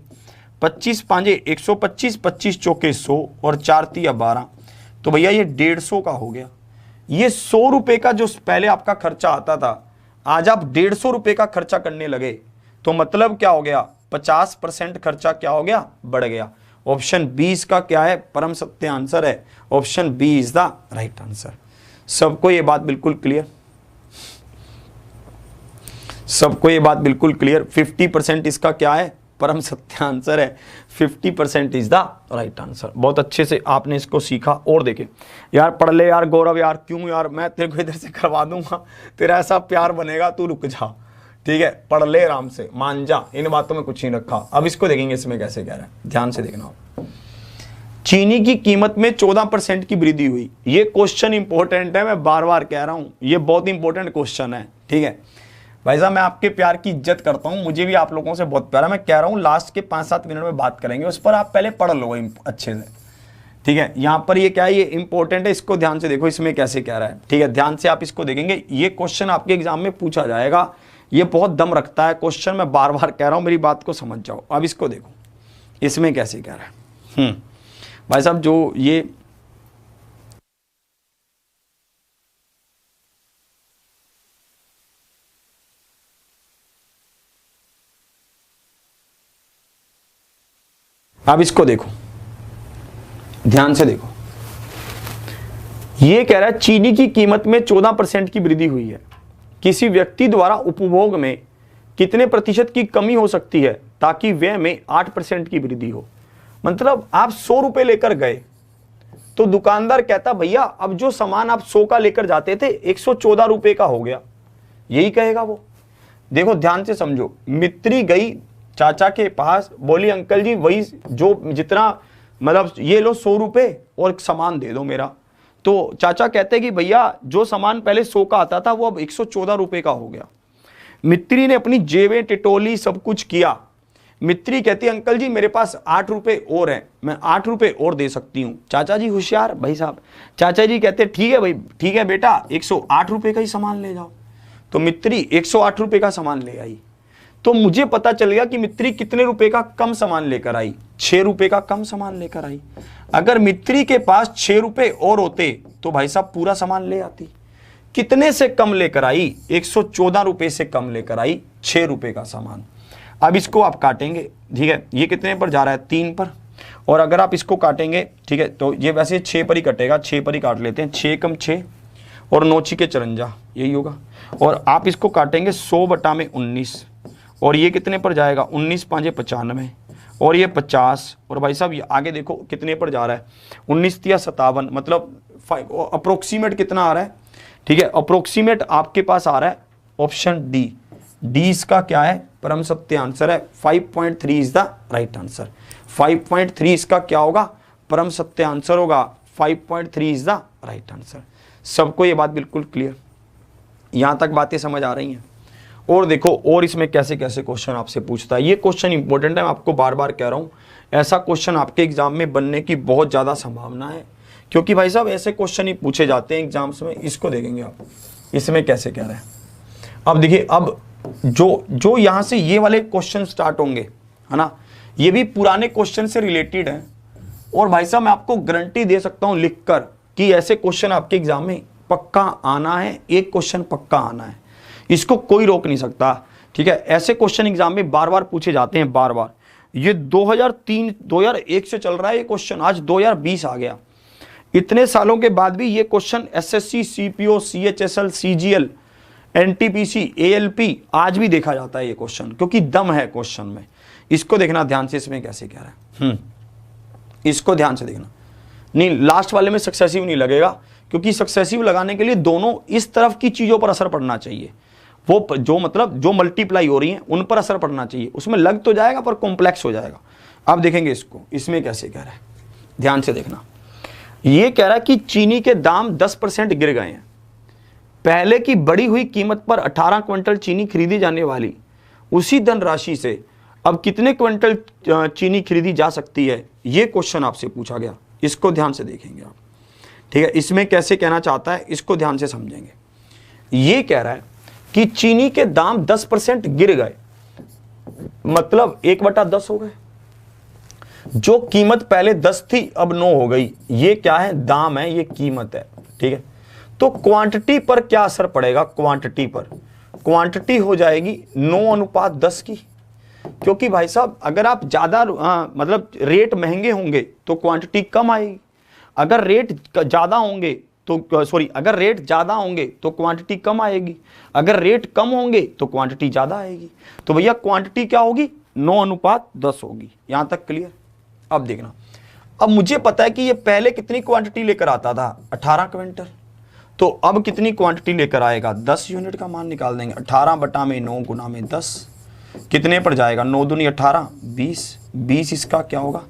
25 पाँजे 125, 25 चौके 100 और 4 तिया 12, तो भैया ये 150 का हो गया। ये 100 रुपए का जो पहले आपका खर्चा आता था, आज आप 150 रुपए का खर्चा करने लगे, तो मतलब क्या हो गया, 50% खर्चा क्या हो गया, बढ़ गया। ऑप्शन बी इसका क्या है, परम सत्य आंसर है। Option B is the right answer. सबको ये बात बिल्कुल क्लियर, सबको ये बात बिल्कुल क्लियर। 50% इसका क्या है, परम सत्य आंसर है। 50% इज द राइट आंसर। बहुत अच्छे से आपने इसको सीखा। और देखे यार, पढ़ ले यार गौरव, यार क्यों यार, मैं तेरे को इधर से करवा दूंगा, तेरा ऐसा प्यार बनेगा, तू रुक जा, ठीक है, पढ़ ले आराम से, मान जा, इन बातों में कुछ नहीं रखा। अब इसको देखेंगे इसमें कैसे कह रहा है, ध्यान से देखना। चीनी की कीमत में 14% की वृद्धि हुई। ये क्वेश्चन इंपॉर्टेंट है, मैं बार बार कह रहा हूं, ये बहुत इंपॉर्टेंट क्वेश्चन है, ठीक है। भाई साहब मैं आपके प्यार की इज्जत करता हूं, मुझे भी आप लोगों से बहुत प्यार है। मैं कह रहा हूं लास्ट के 5-7 मिनट में बात करेंगे, उस पर आप पहले पढ़ लो अच्छे से, ठीक है। यहां पर ये क्या है, ये इंपॉर्टेंट है, इसको ध्यान से देखो इसमें कैसे कह रहा है, ठीक है। ध्यान से आप इसको देखेंगे, ये क्वेश्चन आपके एग्जाम में पूछा जाएगा। ये बहुत दम रखता है क्वेश्चन, मैं बार बार कह रहा हूं, मेरी बात को समझ जाओ। अब इसको देखो इसमें कैसे कह रहा है। भाई साहब जो ये अब इसको देखो, ध्यान से देखो, ये कह रहा है चीनी की कीमत में 14% की वृद्धि हुई है। किसी व्यक्ति द्वारा उपभोग में कितने प्रतिशत की कमी हो सकती है ताकि व्यय में 8% की वृद्धि हो। मतलब आप 100 रुपए लेकर गए, तो दुकानदार कहता भैया अब जो सामान आप 100 का लेकर जाते थे 114 रुपए का हो गया, यही कहेगा वो। देखो ध्यान से समझो, मित्री गई चाचा के पास, बोली अंकल जी वही जो जितना, मतलब ये लो 100 रुपए और सामान दे दो मेरा। तो चाचा कहते कि भैया जो सामान पहले 100 का आता था वो अब 114 रुपए का हो गया। मित्री ने अपनी जेबें टिटोली, सब कुछ किया। मित्री कहती अंकल जी मेरे पास 8 रुपए और हैं, मैं 8 रुपए और दे सकती हूँ। चाचा जी होशियार भाई साहब, चाचा जी कहते ठीक है भाई, ठीक है बेटा 108 रुपए का ही सामान ले जाओ। तो मित्री 108 रुपए का सामान ले आई। तो मुझे पता चल गया कि मित्री कितने रुपए का कम सामान लेकर आई, 6 रुपए का कम सामान लेकर आई। अगर मित्री के पास 6 रुपए और होते तो भाई साहब पूरा सामान ले आती। कितने से कम लेकर आई, 114 रुपए से कम लेकर आई 6 रुपए का सामान। अब इसको आप काटेंगे, ठीक है, ये कितने पर जा रहा है, 3 पर। और अगर आप इसको काटेंगे, ठीक है, तो ये वैसे 6 पर ही कटेगा, 6 पर ही काट लेते हैं, 6 कम 6 और 9 छिके 54, यही होगा। और आप इसको काटेंगे 100/19, और ये कितने पर जाएगा, 19 5 95 और ये 50। और भाई साहब ये आगे देखो कितने पर जा रहा है, 19 तिया 57, मतलब अप्रोक्सीमेट कितना आ रहा है, ठीक है, अप्रोक्सीमेट आपके पास आ रहा है ऑप्शन डी। डी इसका क्या है, परम सत्य आंसर है। 5.3 इज द राइट आंसर। 5.3 इसका क्या होगा, परम सत्य आंसर होगा। 5.3 इज द राइट आंसर। सबको ये बात बिल्कुल क्लियर, यहां तक बातें समझ आ रही हैं। और देखो और इसमें कैसे कैसे क्वेश्चन आपसे पूछता है। ये क्वेश्चन इंपॉर्टेंट है, मैं आपको बार बार कह रहा हूं, ऐसा क्वेश्चन आपके एग्जाम में बनने की बहुत ज़्यादा संभावना है, क्योंकि भाई साहब ऐसे क्वेश्चन ही पूछे जाते हैं एग्जाम्स में। इसको देखेंगे आप, इसमें कैसे कह रहे हैं। अब देखिए, अब जो यहाँ से ये वाले क्वेश्चन स्टार्ट होंगे, है ना, ये भी पुराने क्वेश्चन से रिलेटेड है। और भाई साहब मैं आपको गारंटी दे सकता हूँ लिखकर कि ऐसे क्वेश्चन आपके एग्जाम में पक्का आना है, एक क्वेश्चन पक्का आना है, इसको कोई रोक नहीं सकता, ठीक है। ऐसे क्वेश्चन एग्जाम में बार बार पूछे जाते हैं, बार बार। ये 2003 2001 से चल रहा है ये क्वेश्चन, आज 2020 आ गया। इतने सालों के बाद भी ये question SSC, CPO, CHSL, CGL, NTPC, ALP आज भी देखा जाता है ये क्वेश्चन, क्योंकि दम है क्वेश्चन में। इसको देखना ध्यान से, इसमें कैसे कह रहा है, इसको ध्यान से देखना। नहीं, लास्ट वाले में सक्सेसिव नहीं लगेगा, क्योंकि सक्सेसिव लगाने के लिए दोनों इस तरफ की चीज़ों पर असर पड़ना चाहिए, वो जो मतलब जो मल्टीप्लाई हो रही हैं उन पर असर पड़ना चाहिए। उसमें लग तो जाएगा पर कॉम्प्लेक्स हो जाएगा। अब देखेंगे इसको, इसमें कैसे कह रहा है, ध्यान से देखना। ये कह रहा है कि चीनी के दाम 10% गिर गए हैं। पहले की बढ़ी हुई कीमत पर 18 क्विंटल चीनी खरीदी जाने वाली उसी धनराशि से अब कितने क्विंटल चीनी खरीदी जा सकती है, ये क्वेश्चन आपसे पूछा गया। इसको ध्यान से देखेंगे आप, ठीक है। इसमें कैसे कहना चाहता है इसको ध्यान से समझेंगे। ये कह रहा है कि चीनी के दाम 10% गिर गए, मतलब 1/10 हो गए। जो कीमत पहले 10 थी अब 9 हो गई। ये क्या है, दाम है, ये कीमत है, ठीक है। तो क्वांटिटी पर क्या असर पड़ेगा, क्वांटिटी पर, क्वांटिटी हो जाएगी 9:10 की। क्योंकि भाई साहब अगर आप ज़्यादा मतलब रेट महंगे होंगे तो क्वांटिटी कम आएगी, अगर रेट ज़्यादा होंगे तो अगर रेट ज़्यादा होंगे तो क्वांटिटी कम आएगी, अगर रेट कम होंगे तो क्वांटिटी ज़्यादा आएगी। तो भैया क्वांटिटी क्या होगी, 9:10 होगी। यहाँ तक क्लियर। अब देखना, अब मुझे पता है कि ये पहले कितनी क्वांटिटी लेकर आता था, 18 क्विंटल। तो अब कितनी क्वांटिटी लेकर आएगा, 10 यूनिट का मान निकाल देंगे। 18/9 गुना में 10 कितने पर जाएगा, 9 दूनी 18, 20 इसका क्या होगा,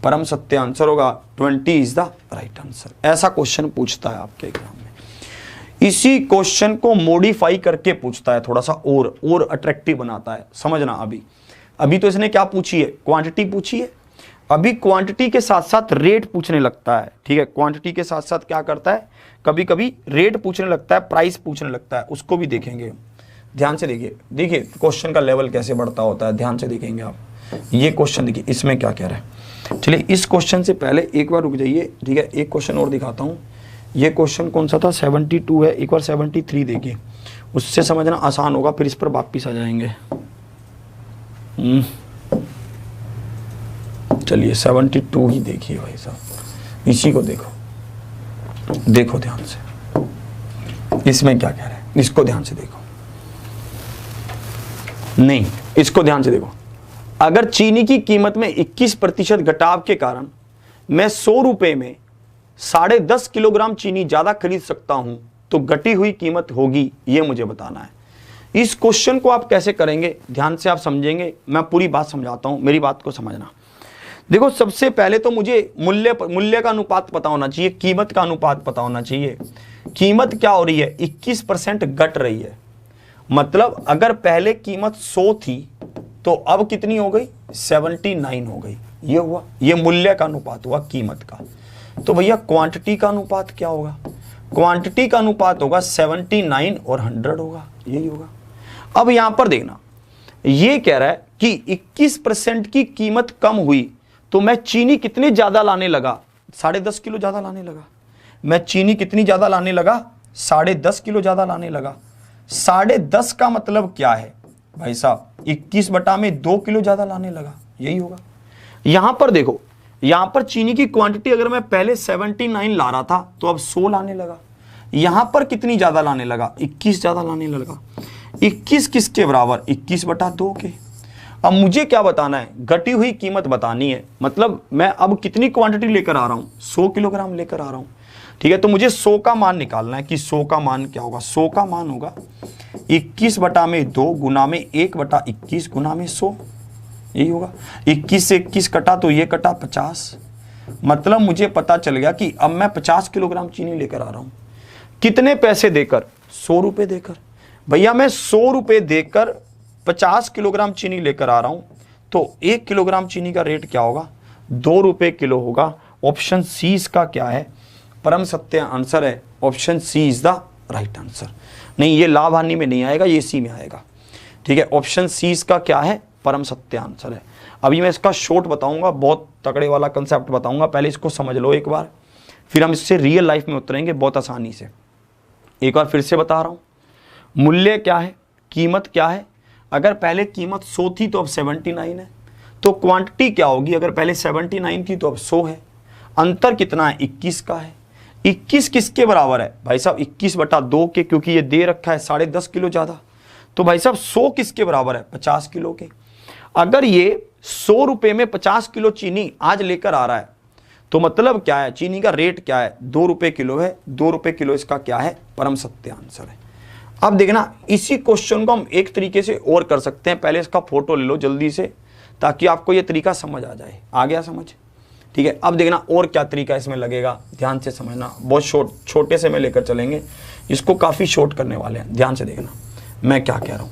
परम सत्य आंसर होगा। 20 इज द राइट आंसर। ऐसा क्वेश्चन पूछता है आपके एग्जाम में। इसी क्वेश्चन को मॉडिफाई करके पूछता है, थोड़ा सा और अट्रैक्टिव बनाता है। समझना, अभी तो इसने क्या पूछी है, क्वांटिटी पूछी है। अभी क्वांटिटी के साथ साथ रेट पूछने लगता है, ठीक है। क्वांटिटी के साथ साथ क्या करता है, कभी कभी रेट पूछने लगता है, प्राइस पूछने लगता है, उसको भी देखेंगे। ध्यान से देखिए क्वेश्चन का लेवल कैसे बढ़ता होता है, ध्यान से देखेंगे आप। ये क्वेश्चन देखिए इसमें क्या कह रहा है। चलिए इस क्वेश्चन से पहले एक बार रुक जाइए, ठीक है। एक क्वेश्चन और दिखाता हूँ। ये क्वेश्चन कौन सा था, 72 है। एक बार 73 देखिए, उससे समझना आसान होगा, फिर इस पर वापिस आ जाएंगे। चलिए 72 ही देखिए भाई साहब, इसी को देखो ध्यान से। इसमें क्या कह रहे हैं, इसको ध्यान से देखो, नहीं इसको ध्यान से देखो। अगर चीनी की कीमत में 21% घटाव के कारण मैं 100 रुपए में 10.5 किलोग्राम चीनी ज्यादा खरीद सकता हूं तो घटी हुई कीमत होगी, यह मुझे बताना है। इस क्वेश्चन को आप कैसे करेंगे, ध्यान से आप समझेंगे। मैं पूरी बात समझाता हूं, मेरी बात को समझना। देखो सबसे पहले तो मुझे मूल्य का अनुपात पता होना चाहिए, कीमत का अनुपात पता होना चाहिए। कीमत क्या हो रही है, 21% घट रही है। मतलब अगर पहले कीमत 100 थी तो अब कितनी हो गई, 79 हो गई। ये हुआ, ये मूल्य का अनुपात हुआ कीमत का। तो भैया क्वांटिटी का अनुपात क्या होगा, क्वांटिटी का अनुपात होगा 79 और 100 होगा, यही होगा। अब यहां पर देखना, ये कह रहा है कि 21% की कीमत कम हुई तो मैं चीनी कितने ज्यादा लाने लगा, 10.5 किलो ज्यादा लाने लगा। मैं चीनी कितनी ज्यादा लाने लगा, 10.5 किलो ज्यादा लाने लगा। 10.5 का मतलब क्या है भाई साहब, 21/2 किलो ज्यादा लाने लगा, यही होगा। यहां पर देखो, यहां पर चीनी की क्वांटिटी अगर मैं पहले 79 ला रहा था तो अब 100 लाने लगा। यहां पर कितनी ज्यादा लाने लगा, 21 ज्यादा लाने लगा। 21 किसके बराबर, 21/2 के। अब मुझे क्या बताना है, घटी हुई कीमत बतानी है। मतलब मैं अब कितनी क्वांटिटी लेकर आ रहा हूं, 100 किलोग्राम लेकर आ रहा हूं, ठीक है। तो मुझे 100 का मान निकालना है कि 100 का मान क्या होगा। 100 का मान होगा 21/2 गुना में 1/21 गुना में 100, यही होगा। 21 से 21 कटा तो ये कटा 50। मतलब मुझे पता चल गया कि अब मैं 50 किलोग्राम चीनी लेकर आ रहा हूं। कितने पैसे देकर, 100 रुपए देकर। भैया मैं 100 रुपए देकर 50 किलोग्राम चीनी लेकर आ रहा हूं तो 1 किलोग्राम चीनी का रेट क्या होगा, 2 रुपए किलो होगा। ऑप्शन सी इसका क्या है, परम सत्य आंसर है। Option C is the right answer. नहीं, ये लाभ हानि में नहीं आएगा, ये सी में आएगा, ठीक है। ऑप्शन सी इसका क्या है, परम सत्य आंसर है। अभी मैं इसका शॉर्ट बताऊंगा, बहुत तगड़े वाला कंसेप्ट बताऊंगा, पहले इसको समझ लो एक बार, फिर हम इससे रियल लाइफ में उतरेंगे बहुत आसानी से। एक बार फिर से बता रहा हूं, मूल्य क्या है, कीमत क्या है। अगर पहले कीमत 100 थी तो अब 79 है। तो क्वांटिटी क्या होगी, अगर पहले 79 थी तो अब 100 है। अंतर कितना है, 21 का है। 21 किसके बराबर है भाई साहब, 21/2 के, क्योंकि ये दे रखा है 10.5 किलो ज़्यादा। तो भाई साहब 100 किसके बराबर है, 50 किलो के। अगर ये 100 रुपये में 50 किलो चीनी आज लेकर आ रहा है तो मतलब क्या है, चीनी का रेट क्या है, 2 रुपये किलो है, 2 रुपये किलो इसका क्या है, परम सत्य आंसर है। अब देखना इसी क्वेश्चन को हम एक तरीके से और कर सकते हैं, पहले इसका फोटो ले लो जल्दी से ताकि आपको ये तरीका समझ आ जाए। आ गया समझ? ठीक है, अब देखना और क्या तरीका इसमें लगेगा, ध्यान से समझना। बहुत छोटे से में लेकर चलेंगे, इसको काफ़ी शॉर्ट करने वाले हैं। ध्यान से देखना मैं क्या कह रहा हूँ।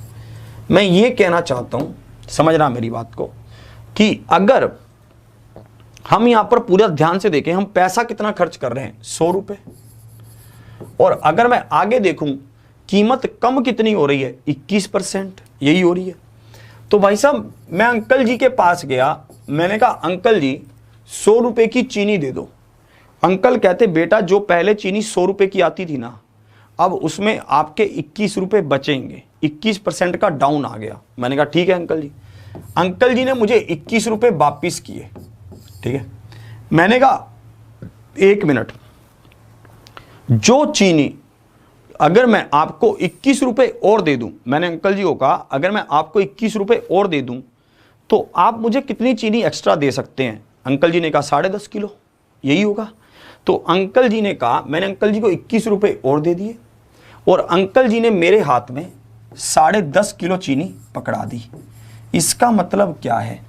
मैं ये कहना चाहता हूँ, समझना मेरी बात को, कि अगर हम यहाँ पर पूरा ध्यान से देखें, हम पैसा कितना खर्च कर रहे हैं, 100 रुपये, और अगर मैं आगे देखूं कीमत कम कितनी हो रही है, 21% यही हो रही है। तो भाई साहब मैं अंकल जी के पास गया, मैंने कहा अंकल जी 100 रुपये की चीनी दे दो। अंकल कहते बेटा जो पहले चीनी 100 रुपये की आती थी ना, अब उसमें आपके 21 रुपये बचेंगे, 21% का डाउन आ गया। मैंने कहा ठीक है अंकल जी। अंकल जी ने मुझे 21 रुपये वापिस किए। ठीक है, मैंने कहा 1 मिनट, जो चीनी अगर मैं आपको 21 रुपये और दे दूं, मैंने अंकल जी को कहा अगर मैं आपको 21 रुपये और दे दूं तो आप मुझे कितनी चीनी एक्स्ट्रा दे सकते हैं? अंकल जी ने कहा 10.5 किलो, यही होगा। तो अंकल जी ने कहा, मैंने अंकल जी को 21 रुपये और दे दिए और अंकल जी ने मेरे हाथ में 10.5 किलो चीनी पकड़ा दी। इसका मतलब क्या है,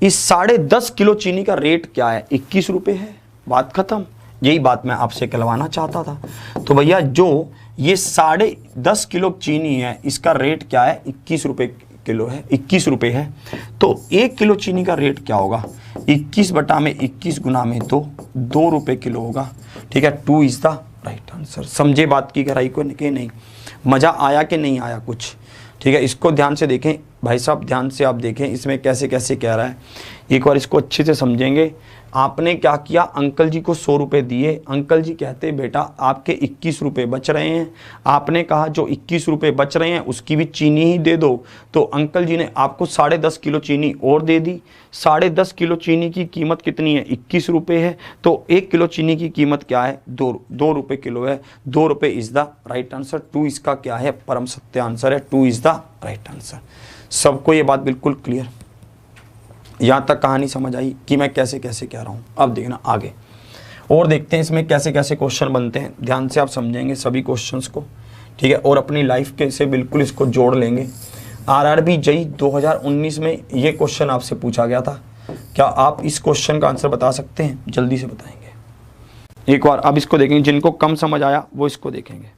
इस 10.5 किलो चीनी का रेट क्या है, 21 रुपये है, बात खत्म। यही बात मैं आपसे कहलवाना चाहता था। तो भैया जो ये 10.5 किलो चीनी है, इसका रेट क्या है, 21 रुपये किलो है, 21 रुपये है। तो 1 किलो चीनी का रेट क्या होगा, 21 बटा में 21 गुना में 2 रुपये किलो होगा। ठीक है, 2 इज द राइट आंसर। समझे बात की गहराई को कि नहीं? मज़ा आया कि नहीं आया कुछ? ठीक है, इसको ध्यान से देखें भाई साहब, ध्यान से आप देखें इसमें कैसे कैसे कह रहा है। एक बार इसको अच्छे से समझेंगे। आपने क्या किया, अंकल जी को 100 रुपये दिए। अंकल जी कहते बेटा आपके 21 रुपये बच रहे हैं। आपने कहा जो 21 रुपये बच रहे हैं उसकी भी चीनी ही दे दो। तो अंकल जी ने आपको 10.5 किलो चीनी और दे दी। 10.5 किलो चीनी की कीमत कितनी है, 21 रुपये है। तो 1 किलो चीनी की कीमत क्या है, 2 रुपये किलो है। 2 रुपये इज द राइट आंसर। 2 इसका क्या है, परम सत्य आंसर है। 2 इज द राइट आंसर। सबको ये बात बिल्कुल क्लियर, यहाँ तक कहानी समझ आई कि मैं कैसे कैसे कह रहा हूँ? अब देखना आगे और देखते हैं इसमें कैसे कैसे क्वेश्चन बनते हैं। ध्यान से आप समझेंगे सभी क्वेश्चंस को, ठीक है, और अपनी लाइफ के से बिल्कुल इसको जोड़ लेंगे। आरआरबी जेईई 2019 में ये क्वेश्चन आपसे पूछा गया था। क्या आप इस क्वेश्चन का आंसर बता सकते हैं? जल्दी से बताएंगे एक बार। अब इसको देखेंगे, जिनको कम समझ आया वो इसको देखेंगे।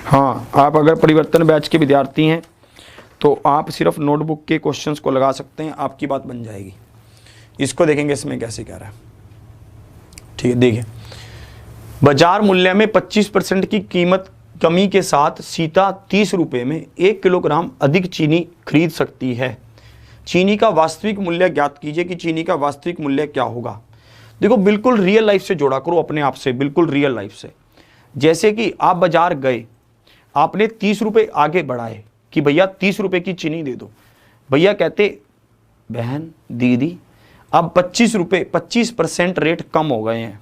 हाँ, आप अगर परिवर्तन बैच के विद्यार्थी हैं तो आप सिर्फ नोटबुक के क्वेश्चंस को लगा सकते हैं, आपकी बात बन जाएगी। इसको देखेंगे इसमें कैसे कह रहा है। ठीक है, देखिए, बाजार मूल्य में 25% की कीमत कमी के साथ सीता 30 रुपये में 1 किलोग्राम अधिक चीनी खरीद सकती है। चीनी का वास्तविक मूल्य ज्ञात कीजिए कि चीनी का वास्तविक मूल्य क्या होगा। देखो, बिल्कुल रियल लाइफ से जोड़ा करो अपने आप से, बिल्कुल रियल लाइफ से। जैसे कि आप बाजार गए, आपने 30 रुपये आगे बढ़ाए कि भैया 30 रुपये की चीनी दे दो। भैया कहते बहन दीदी अब 25 रुपये, 25% रेट कम हो गए हैं।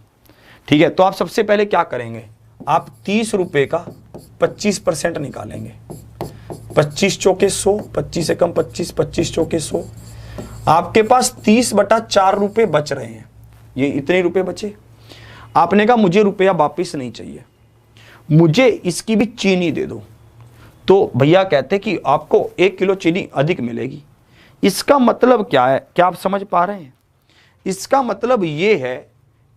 ठीक है, तो आप सबसे पहले क्या करेंगे, आप 30 रुपये का 25% निकालेंगे। 25 चौके 100, 25 से कम 25, 25 चौके 100। आपके पास 30/4 रुपये बच रहे हैं। ये इतने रुपये बचे। आपने कहा मुझे रुपया वापिस नहीं चाहिए, मुझे इसकी भी चीनी दे दो। तो भैया कहते कि आपको 1 किलो चीनी अधिक मिलेगी। इसका मतलब क्या है, क्या आप समझ पा रहे हैं? इसका मतलब ये है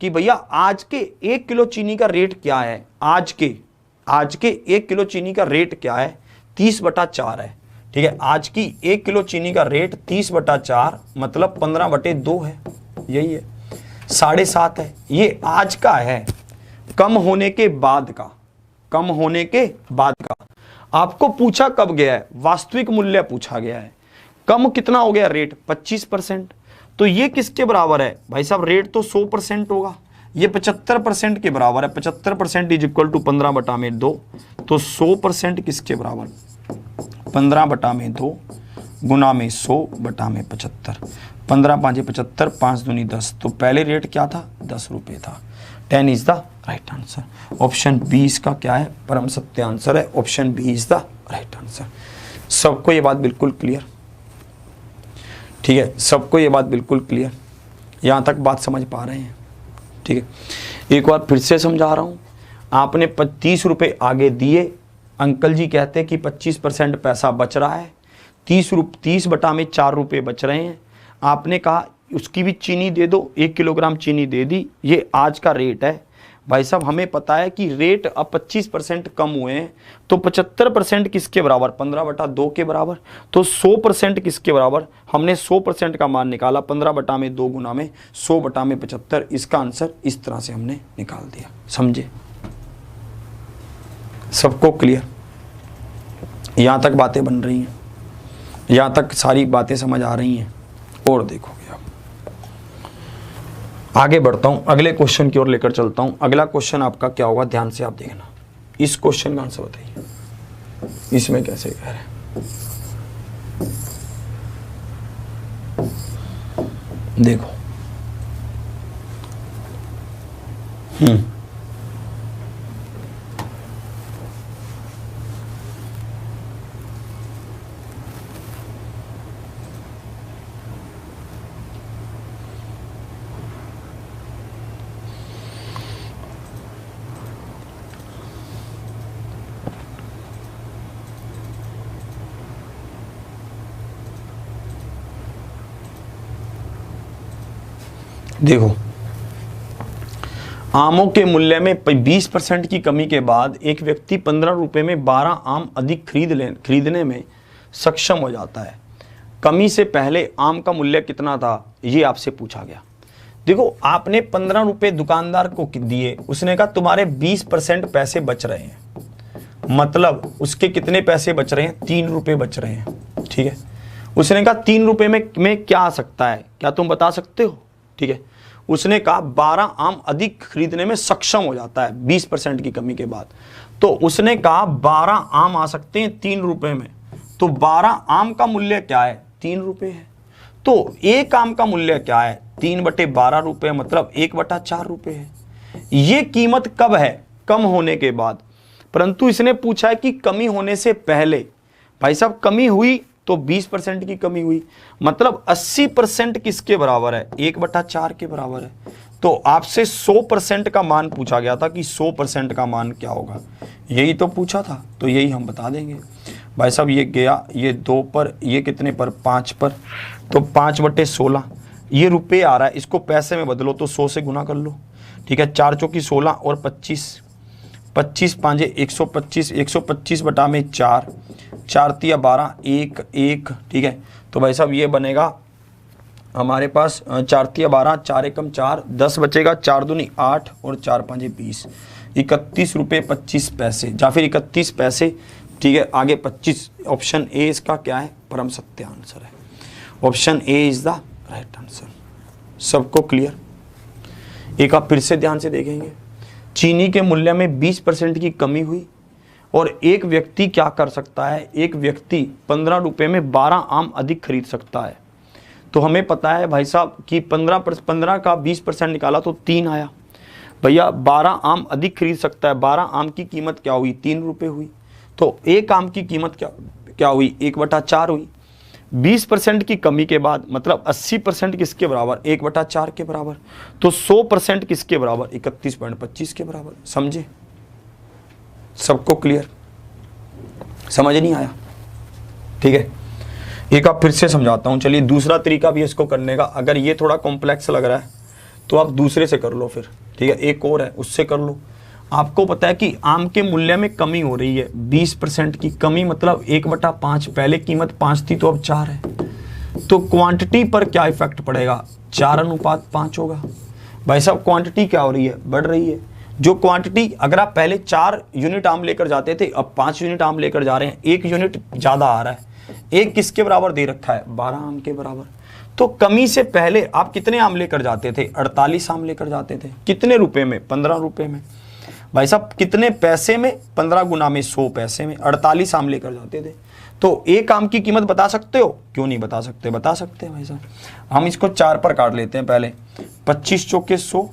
कि भैया आज के 1 किलो चीनी का रेट क्या है, आज के 1 किलो चीनी का रेट क्या है, 30/4 है। ठीक है, आज की 1 किलो चीनी का रेट 30/4 मतलब 15/2 है, यही है, 7.5 है। ये आज का है, कम होने के बाद का, कम होने के बाद का। आपको पूछा कब गया है, वास्तविक मूल्य पूछा गया है। कम कितना हो गया रेट, 25%। तो ये किसके बराबर है भाई साहब, रेट तो 100% होगा, ये 75% के बराबर है। 75% इज इक्वल टू 15/2। तो 100% किसके बराबर, 15/2 गुना में 100/75। 15×5 = 75, 5 दूनी 10। तो पहले रेट क्या था, 10 रुपये था। 10 is the right answer. Option B इसका क्या है, परम सत्य आंसर है। Option B is the right answer. सबको ये बात बिल्कुल क्लियर, ठीक है, सबको ये बात बिल्कुल क्लियर, यहाँ तक बात समझ पा रहे हैं, ठीक है। एक बार फिर से समझा रहा हूँ, आपने 30 रुपये आगे दिए, अंकल जी कहते हैं कि 25% पैसा बच रहा है, 30 बटा में 4 रुपये बच रहे हैं। आपने कहा उसकी भी चीनी दे दो, 1 किलोग्राम चीनी दे दी, ये आज का रेट है। भाई साहब हमें पता है कि रेट अब 25% कम हुए हैं, तो 75% किसके बराबर, 15/2 के बराबर, तो 100% किसके बराबर, हमने 100% का मान निकाला, 15/2 गुना में 100/75। इसका आंसर इस तरह से हमने निकाल दिया, समझे, सबको क्लियर, यहाँ तक बातें बन रही हैं, यहाँ तक सारी बातें समझ आ रही हैं। और देखोगे आप, आगे बढ़ता हूं, अगले क्वेश्चन की ओर लेकर चलता हूं। अगला क्वेश्चन आपका क्या होगा, ध्यान से आप देखना। इस क्वेश्चन का आंसर बताइए, इसमें कैसे कह रहे हैं, देखो देखो, आमों के मूल्य में 20% की कमी के बाद एक व्यक्ति 15 रुपए में 12 आम अधिक खरीदने में सक्षम हो जाता है। कमी से पहले आम का मूल्य कितना था, ये आपसे पूछा गया। देखो, आपने 15 रुपए दुकानदार को दिए, उसने कहा तुम्हारे 20% पैसे बच रहे हैं, मतलब उसके कितने पैसे बच रहे हैं, 3 रुपए बच रहे हैं, ठीक है। उसने कहा 3 रुपए में क्या आ सकता है, क्या तुम बता सकते हो, ठीक है। उसने कहा 12 आम अधिक खरीदने में सक्षम हो जाता है 20% की कमी के बाद, तो उसने कहा 12 आम आ सकते हैं 3 रुपए में, तो 12 आम का मूल्य क्या है, 3 रुपए है। तो एक आम का मूल्य क्या है, 3/12 रुपए, मतलब 1/4 रुपए है। ये कीमत कब है, कम होने के बाद, परंतु इसने पूछा है कि कमी होने से पहले। भाई साहब कमी हुई तो 20% की कमी हुई, मतलब 80% किसके बराबर है, 1/4 के बराबर है। तो आपसे 100% का मान पूछा गया था कि 100% का मान क्या होगा, यही तो पूछा था, तो यही हम बता देंगे। भाई साहब ये गया, ये 2 पर, ये कितने पर, 5 पर, तो 5/16 ये रुपये आ रहा है, इसको पैसे में बदलो तो 100 से गुना कर लो, ठीक है। 4 चौकी 16 और 25, 25 5 125, 125 बटा में 4, 4 तिया 12, 1 1, ठीक है। तो भाई साहब ये बनेगा हमारे पास 4 तिया 12, 4 एकम 4, 10 बचेगा, 4 दूनी 8 और 4 5 20, 31 रुपये 25 पैसे, या फिर 31 पैसे, ठीक है। आगे 25, ऑप्शन ए इसका क्या है, परम सत्य आंसर है। Option A is the right answer. सबको क्लियर, एक आप फिर से ध्यान से देखेंगे। चीनी के मूल्य में 20% की कमी हुई और एक व्यक्ति क्या कर सकता है, एक व्यक्ति 15 रुपए में 12 आम अधिक खरीद सकता है। तो हमें पता है भाई साहब कि 15 का 20% निकाला तो 3 आया। भैया 12 आम अधिक खरीद सकता है, 12 आम की कीमत क्या हुई, 3 रुपये हुई। तो एक आम की कीमत क्या हुई, 1/4 हुई। 20% की कमी के बाद मतलब 80% किसके बराबर, 1/4 के बराबर। तो 100% किसके बराबर, 31.25 के बराबर। समझे, सबको क्लियर, समझ नहीं आया, ठीक है। एक आप फिर से समझाता हूं, चलिए दूसरा तरीका भी इसको करने का। अगर ये थोड़ा कॉम्प्लेक्स लग रहा है तो आप दूसरे से कर लो फिर, ठीक है। एक और है, उससे कर लो। आपको पता है कि आम के मूल्य में कमी हो रही है, 20% की कमी, मतलब 1/5। पहले कीमत 5 थी तो अब 4 है। तो क्वांटिटी पर क्या इफेक्ट पड़ेगा, 4:5 होगा। भाई साहब क्वांटिटी क्या हो रही है, बढ़ रही है। जो क्वांटिटी, अगर आप पहले 4 यूनिट आम लेकर जाते थे, अब 5 यूनिट आम लेकर जा रहे हैं, 1 यूनिट ज़्यादा आ रहा है। एक किसके बराबर दे रखा है, 12 आम के बराबर। तो कमी से पहले आप कितने आम लेकर जाते थे, 48 आम लेकर जाते थे। कितने रुपए में, 15 रुपए में। भाई साहब कितने पैसे में, 15 गुना में 100 पैसे में 48 आम लेकर जाते थे। तो एक आम की कीमत बता सकते हो, क्यों नहीं बता सकते, बता सकते हैं भाई साहब। हम इसको 4 पर काट लेते हैं पहले। 25 चौके 100,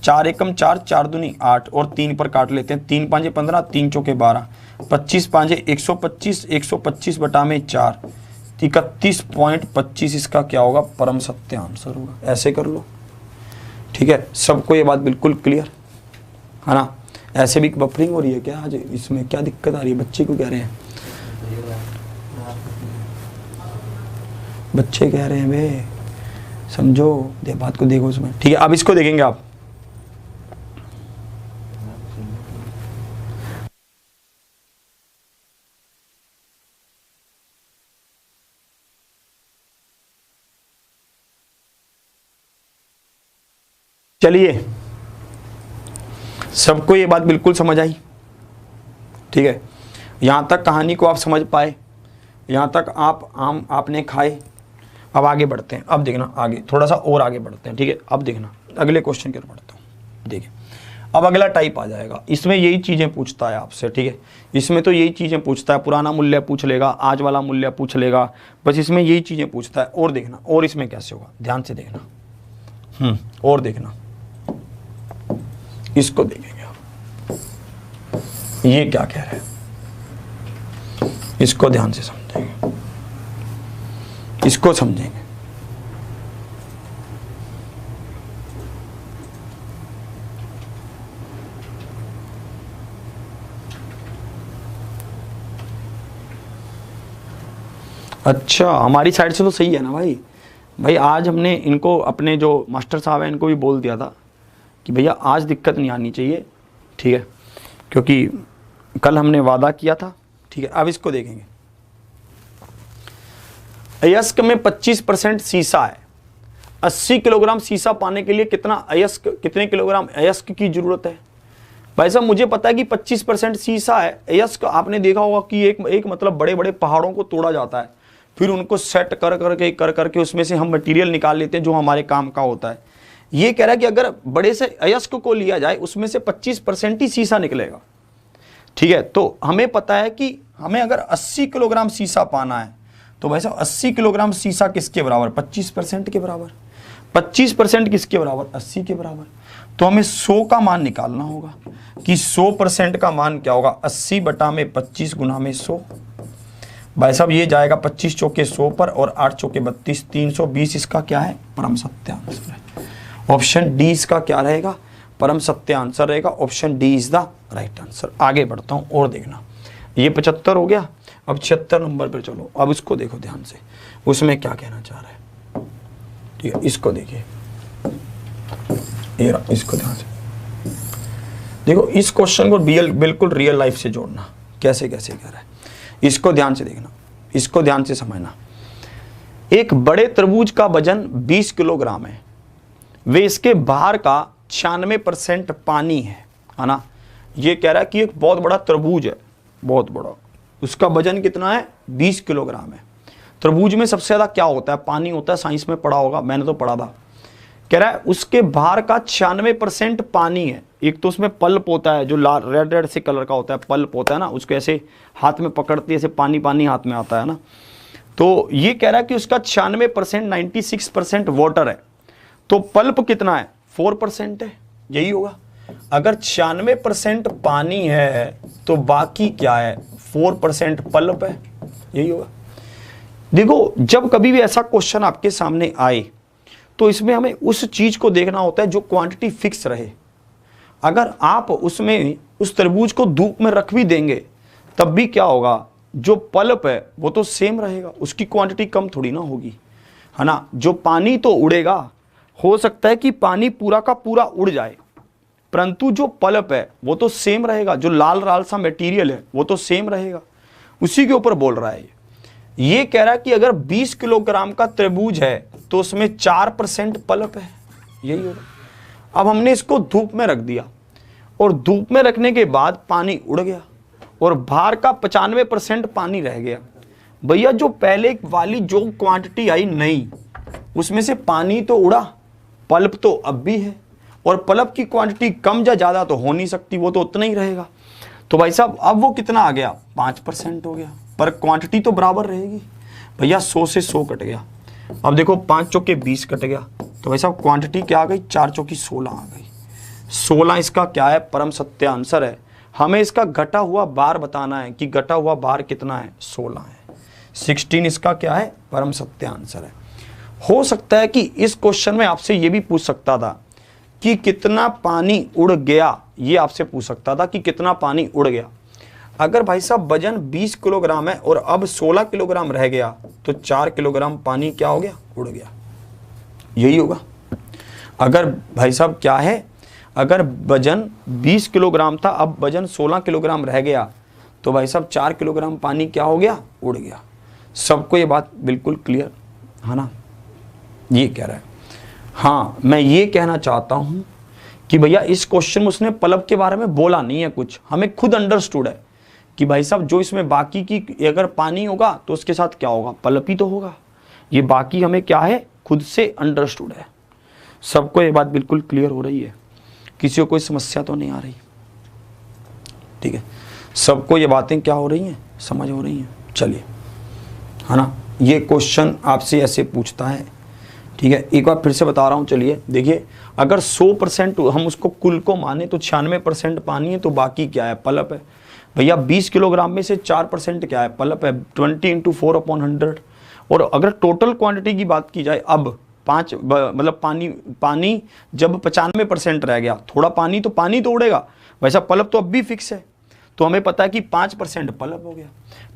4 एकम 4, 4 दूनी 8 और 3 पर काट लेते हैं। 3 पाँचे 15, 3 चौके 12, 25 पाँचे 125, 125 बटा में 4, 31.25 इसका क्या होगा, परम सत्य आंसर होगा। ऐसे कर लो, ठीक है। सबको ये बात बिल्कुल क्लियर है ना। ऐसे भी बफरिंग हो रही है क्या आज, इसमें क्या दिक्कत आ रही है, बच्चे को कह रहे हैं, बच्चे कह रहे हैं वे, समझो दे बात को, देखो उसमें, ठीक है। अब इसको देखेंगे आप, चलिए सबको ये बात बिल्कुल समझ आई, ठीक है। यहां तक कहानी को आप समझ पाए, यहां तक आप आम आपने खाए। अब आगे बढ़ते हैं, अब देखना आगे थोड़ा सा और आगे बढ़ते हैं, ठीक है। अब देखना अगले क्वेश्चन की ओर बढ़ता हूँ। देखिए अब अगला टाइप आ जाएगा, इसमें यही चीज़ें पूछता है आपसे, ठीक है। इसमें तो यही चीज़ें पूछता है, पुराना मूल्य पूछ लेगा, आज वाला मूल्य पूछ लेगा, बस इसमें यही चीज़ें पूछता है। और देखना और इसमें कैसे होगा, ध्यान से देखना। और देखना, इसको देखेंगे आप, ये क्या कह रहे हैं, इसको ध्यान से समझेंगे, इसको समझेंगे। अच्छा हमारी साइड से तो सही है ना भाई। भाई आज हमने इनको, अपने जो मास्टर साहब हैं इनको भी बोल दिया था कि भैया आज दिक्कत नहीं आनी चाहिए, ठीक है, क्योंकि कल हमने वादा किया था, ठीक है। अब इसको देखेंगे, अयस्क में 25% सीसा है, 80 किलोग्राम सीसा पाने के लिए कितने किलोग्राम अयस्क की जरूरत है। भाई साहब मुझे पता है कि 25% सीसा है। अयस्क आपने देखा होगा कि एक मतलब बड़े बड़े पहाड़ों को तोड़ा जाता है, फिर उनको सेट कर करके उसमें से हम मटेरियल निकाल लेते हैं जो हमारे काम का होता है। ये कह रहा है कि अगर बड़े से अयस्क को लिया जाए उसमें से 25% ही सीसा निकलेगा, ठीक है। तो हमें पता है कि हमें अगर 80 किलोग्राम सीसा पाना है तो भाई साहब 80 किलोग्राम सीसा किसके बराबर, 25% के बराबर। 25% किसके बराबर, 80 के बराबर। तो हमें 100 का मान निकालना होगा कि 100% का मान क्या होगा, 80 बटा में 25 गुना में 100। भाई साहब ये जाएगा 25 चौके 100 पर और 8 चौके 32, 320 इसका क्या है, परम सत्य आंसर है। ऑप्शन डी इसका क्या रहेगा, परम सत्य आंसर रहेगा। Option D is the right answer. आगे बढ़ता हूं और देखना, ये 75 हो गया। अब 76 नंबर पर चलो, अब इसको देखो ध्यान से, उसमें क्या कहना चाह रहा है, ठीक है। इसको देखिए, इसको ध्यान से देखो, इस क्वेश्चन को बिल्कुल रियल लाइफ से जोड़ना, कैसे कैसे कह रहा है, इसको ध्यान से देखना, इसको ध्यान से समझना। एक बड़े तरबूज का वजन 20 किलोग्राम है, वे इसके बाहर का 96% पानी है ना। ये कह रहा है कि एक बहुत बड़ा तरबूज है, बहुत बड़ा, उसका वजन कितना है, 20 किलोग्राम है। तरबूज में सबसे ज़्यादा क्या होता है, पानी होता है, साइंस में पढ़ा होगा, मैंने तो पढ़ा था। कह रहा है उसके बाहर का 96% पानी है। एक तो उसमें पल्प होता है जो लाल रेड से कलर का होता है, पल्प होता है ना, उसको ऐसे हाथ में पकड़ते ऐसे पानी पानी हाथ में आता है ना। तो ये कह रहा है कि उसका 96%, 96% वाटर है। तो पल्प कितना है, 4% है, यही होगा। अगर 96% पानी है तो बाकी क्या है, 4% पल्प है, यही होगा। देखो जब कभी भी ऐसा क्वेश्चन आपके सामने आए तो इसमें हमें उस चीज को देखना होता है जो क्वांटिटी फिक्स रहे। अगर आप उसमें उस तरबूज को धूप में रख भी देंगे तब भी क्या होगा, जो पल्प है वो तो सेम रहेगा, उसकी क्वांटिटी कम थोड़ी ना होगी, है ना। जो पानी तो उड़ेगा, हो सकता है कि पानी पूरा का पूरा उड़ जाए, परंतु जो पल्प है वो तो सेम रहेगा, जो लाल लाल सा मटेरियल है वो तो सेम रहेगा। उसी के ऊपर बोल रहा है ये कह रहा है कि अगर 20 किलोग्राम का तरबूज है तो उसमें 4% पल्प है, यही होगा। अब हमने इसको धूप में रख दिया और धूप में रखने के बाद पानी उड़ गया और बाहर का 95% पानी रह गया। भैया जो पहले वाली जो क्वांटिटी आई नई, उसमें से पानी तो उड़ा, पल्प तो अब भी है, और पल्प की क्वांटिटी कम या ज़्यादा तो हो नहीं सकती, वो तो उतना ही रहेगा। तो भाई साहब अब वो कितना आ गया, 5% हो गया, पर क्वांटिटी तो बराबर रहेगी। भैया 100 से 100 कट गया। अब देखो 5 चौके 20 कट गया, तो भाई साहब क्वांटिटी क्या आ गई, 4 चौकी 16 आ गई। 16 इसका क्या है, परम सत्य आंसर है। हमें इसका घटा हुआ बार बताना है कि घटा हुआ बार कितना है, 16 है। 16 इसका क्या है, परम सत्य आंसर है। हो सकता है कि इस क्वेश्चन में आपसे ये भी पूछ सकता था कि कितना पानी उड़ गया, ये आपसे पूछ सकता था कि कितना पानी उड़ गया। अगर भाई साहब वजन 20 किलोग्राम है और अब 16 किलोग्राम रह गया तो 4 किलोग्राम पानी क्या हो गया, उड़ गया, यही होगा। अगर भाई साहब क्या है, अगर वजन 20 किलोग्राम था, अब वजन 16 किलोग्राम रह गया तो भाई साहब 4 किलोग्राम पानी क्या हो गया, उड़ गया। सबको ये बात बिल्कुल क्लियर है ना, ये कह रहा है। हाँ, मैं ये कहना चाहता हूँ कि भैया इस क्वेश्चन में उसने पल्लव के बारे में बोला नहीं है कुछ, हमें खुद अंडरस्टूड है कि भाई साहब जो इसमें बाकी की अगर पानी होगा तो उसके साथ क्या होगा, पल्लव ही तो होगा। ये बाकी हमें क्या है, खुद से अंडरस्टूड है। सबको ये बात बिल्कुल क्लियर हो रही है, किसी को कोई समस्या तो नहीं आ रही, ठीक है। सबको ये बातें क्या हो रही हैं, समझ हो रही हैं। चलिए, है ना, ये क्वेश्चन आपसे ऐसे पूछता है, ठीक है। एक बार फिर से बता रहा हूँ, चलिए देखिए, अगर 100% हम उसको कुल को माने तो 96% पानी है, तो बाकी क्या है, पल्प है। भैया 20 किलोग्राम में से 4% क्या है, पल्प है। 20 × 4/100। और अगर टोटल क्वांटिटी की बात की जाए, अब मतलब पानी जब 95% रह गया, थोड़ा पानी तो उड़ेगा, वैसा पल्प तो अब भी फिक्स है, तो हमें पता है कि 5% पल्प हो गया।